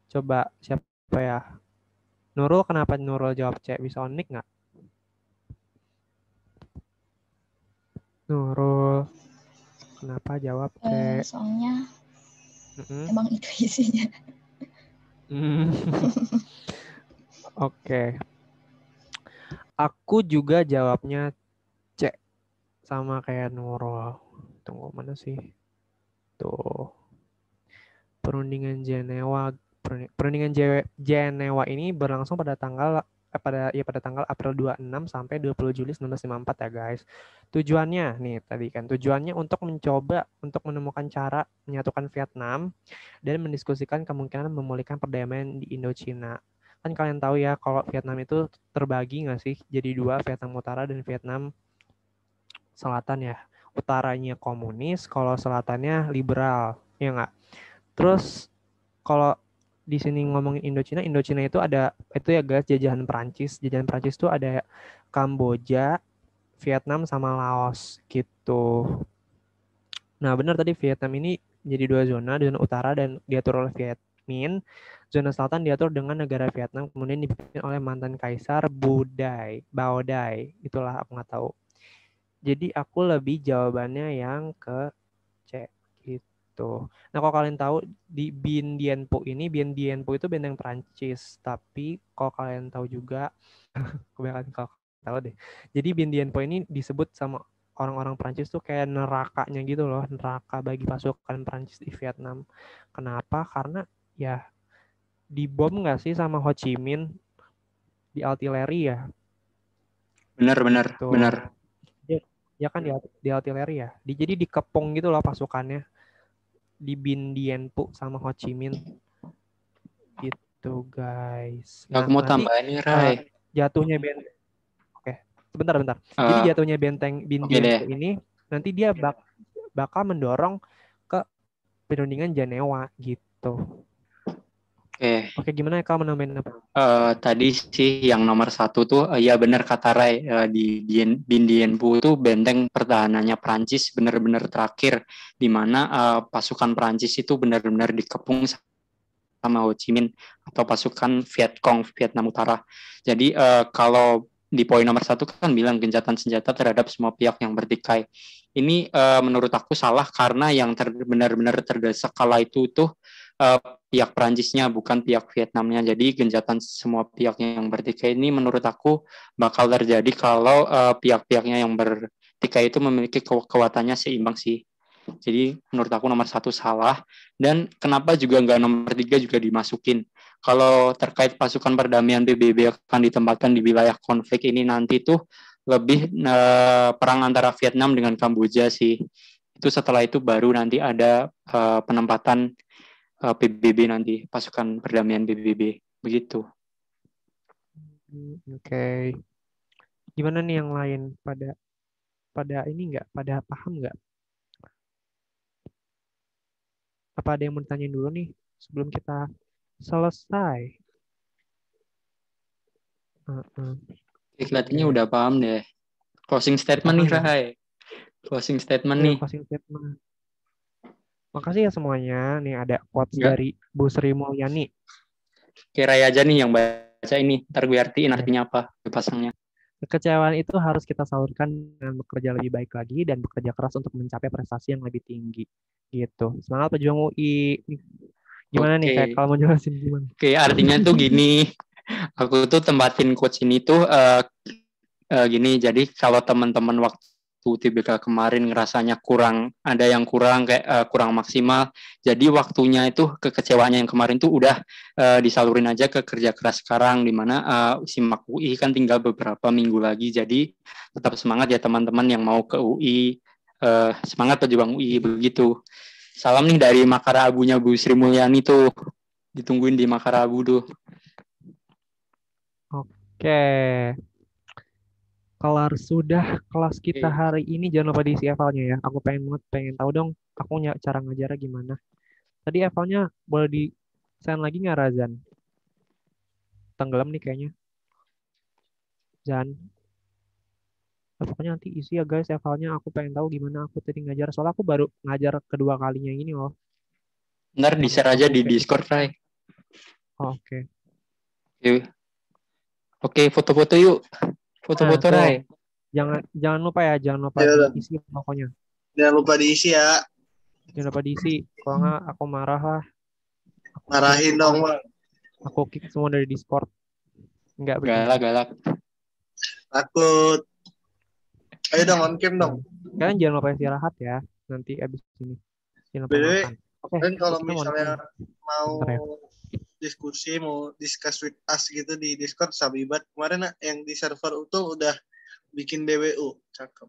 Coba siapa ya? Nurul, kenapa Nurul jawab C? Bisa on mic nggak? Nurul, kenapa jawab C? Soalnya emang itu isinya. Oke. Aku juga jawabnya C. Sama kayak Nurul. Tunggu, mana sih? Tuh. Perundingan Jenewa. Perundingan Jenewa ini berlangsung pada tanggal April 26 sampai 20 Juli 1954 ya guys. Tujuannya nih tadi kan, tujuannya untuk mencoba untuk menemukan cara menyatukan Vietnam dan mendiskusikan kemungkinan memulihkan perdamaian di Indochina. Kan kalian tahu ya kalau Vietnam itu terbagi nggak sih jadi dua, Vietnam Utara dan Vietnam Selatan ya. Utaranya komunis, kalau selatannya liberal, ya nggak? Terus kalau di sini ngomongin Indochina, Indochina itu ada itu ya guys, jajahan Prancis. Jajahan Prancis itu ada Kamboja, Vietnam sama Laos gitu. Nah, benar tadi Vietnam ini jadi dua zona utara dan diatur oleh Viet Minh. Zona selatan diatur dengan negara Vietnam, kemudian dipimpin oleh mantan kaisar Bao Dai. Itulah aku nggak tahu. Jadi aku lebih jawabannya yang ke C gitu. Nah, kalau kalian tahu di Bien Dien Phu ini, Bien Dien Phu itu benteng Prancis. Tapi kalau kalian tahu juga, kebanyakan kalau tahu deh. Jadi Bien Dien Phu ini disebut sama orang-orang Prancis tuh kayak nerakanya gitu loh, neraka bagi pasukan Prancis di Vietnam. Kenapa? Karena ya dibom nggak sih sama Ho Chi Minh di artileri ya. Benar. Ya kan di artileri ya. Jadi dikepung gitu loh pasukannya. Di Binh Dien Phu sama Ho Chi Minh. Gitu guys. Aku mau tambahin nih, Rai. Jatuhnya benteng. Oke, sebentar. Jadi jatuhnya benteng Binh Dien Phu ini nanti dia bakal mendorong ke perundingan Jenewa gitu. Oke, gimana ya kalau menambahin apa? Tadi sih yang nomor 1 tuh, ya benar kata Rai, di Binh Dien Phu tuh benteng pertahanannya Prancis benar-benar terakhir, di mana pasukan Prancis itu benar-benar dikepung sama Ho Chi Minh atau pasukan Viet Cong Vietnam Utara. Jadi kalau di poin nomor 1 kan bilang gencatan senjata terhadap semua pihak yang bertikai. Ini menurut aku salah karena yang benar-benar terdesak kala itu tuh pihak Perancisnya bukan pihak Vietnamnya. Jadi gencatan semua pihak yang bertikai ini menurut aku bakal terjadi kalau pihak-pihaknya yang bertikai itu memiliki kekuatannya seimbang sih. Jadi menurut aku nomor 1 salah, dan kenapa juga nggak nomor 3 juga dimasukin. Kalau terkait pasukan perdamaian PBB akan ditempatkan di wilayah konflik ini nanti tuh lebih perang antara Vietnam dengan Kamboja sih. Itu setelah itu baru nanti ada penempatan PBB nanti, pasukan perdamaian PBB, begitu. Oke. Gimana nih yang lain pada ini nggak, pada paham nggak? Apa ada yang mau ditanyain dulu nih sebelum kita selesai? Kelihatannya udah paham deh. Closing statement nih, Rai. Closing statement nih. Closing statement. Makasih ya semuanya. Nih ada quotes dari Bu Sri Mulyani. Kira aja nih yang baca ini, ntar gue artiin artinya apa, pasangnya. Kekecewaan itu harus kita salurkan dengan bekerja lebih baik lagi dan bekerja keras untuk mencapai prestasi yang lebih tinggi. Gitu. Semangat pejuang UI. Gimana nih kayak kalau mau jelasin gimana? Oke, artinya tuh gini. Aku tuh tempatin quotes ini tuh gini. Jadi kalau teman-teman waktu TBK kemarin ngerasanya ada yang kurang kayak kurang maksimal. Jadi waktunya itu kekecewaannya yang kemarin tuh udah disalurin aja ke kerja keras sekarang, dimana SIMAK UI kan tinggal beberapa minggu lagi. Jadi tetap semangat ya teman-teman yang mau ke UI. Semangat pejuang UI begitu. Salam nih dari Makara Abunya Bu Sri Mulyani tuh. Ditungguin di Makara Abu tuh. Oke. Kelar sudah kelas kita hari ini, jangan lupa diisi evalnya ya. Aku pengen tahu dong, aku cara ngajarnya gimana. Tadi evalnya boleh di-send lagi nggak, Razan? Tenggelam nih kayaknya. Zan. Pokoknya nanti isi ya guys evalnya, aku pengen tahu gimana aku tadi ngajar. Soalnya aku baru ngajar kedua kalinya ini loh. Ntar di-share aja di Discord, Rai. Oke. Oke, foto-foto yuk. Foto-foto, Rai. Jangan lupa diisi pokoknya. Jangan lupa diisi ya. Jangan lupa diisi. Kalau nggak aku marah lah. Marahin dong, Bang. Aku kick semua dari Discord. Enggak galak. Takut. Ayo dong, on cam dong. Kalian jangan lupa istirahat ya. Nanti abis ini. Jangan lupa makan. Dan kalau misalnya mau diskusi, mau discuss with us gitu di Discord, Sabibat kemarin yang di server itu udah bikin DWU, cakep.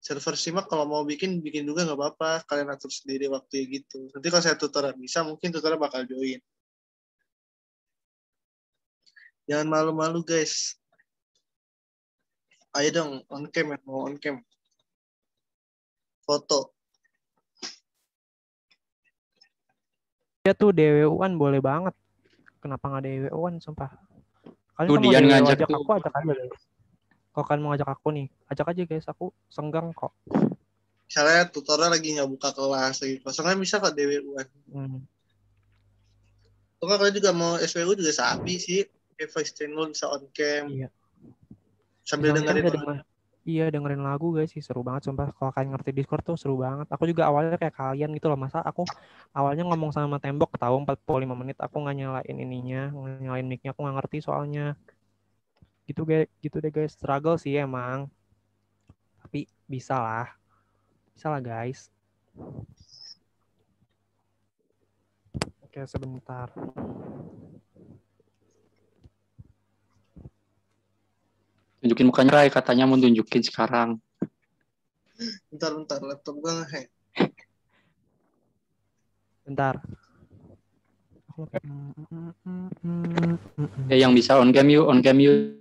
Server SIMAK kalau mau bikin juga nggak apa-apa, kalian atur sendiri waktu gitu. Nanti kalau saya tutoran bisa, mungkin tutoran bakal join. Jangan malu-malu guys. Ayo dong, on cam ya, mau on cam. Foto. Ya tuh DWU-an boleh banget. Kenapa nggak DWU-an, sumpah. Kalian tuh dia ngajak aku ajak aja guys. Kalau kalian mau ngajak aku nih, ajak aja guys. Aku senggang kok. Misalnya tutornya lagi nggak buka kelas lagi kosongnya bisa kok DWU-an. Tuh kan kalian juga mau SWU juga sapi sih. Kayak voice channel bisa on cam. Iya. Sambil dengerin dengerin lagu guys sih, seru banget sumpah. Kalau kalian ngerti Discord tuh seru banget. Aku juga awalnya kayak kalian gitu loh. Masa aku awalnya ngomong sama tembok tahu 45 menit aku nggak nyalain ininya, nggak nyalain mic-nya, aku nggak ngerti soalnya. Gitu deh guys, struggle sih emang. tapi bisa lah. Bisa lah guys. Oke, sebentar. Tunjukin mukanya Rai, katanya mau tunjukin sekarang. Bentar, laptop gue nge-hang. Bentar. Ya, yang bisa on cam yuk.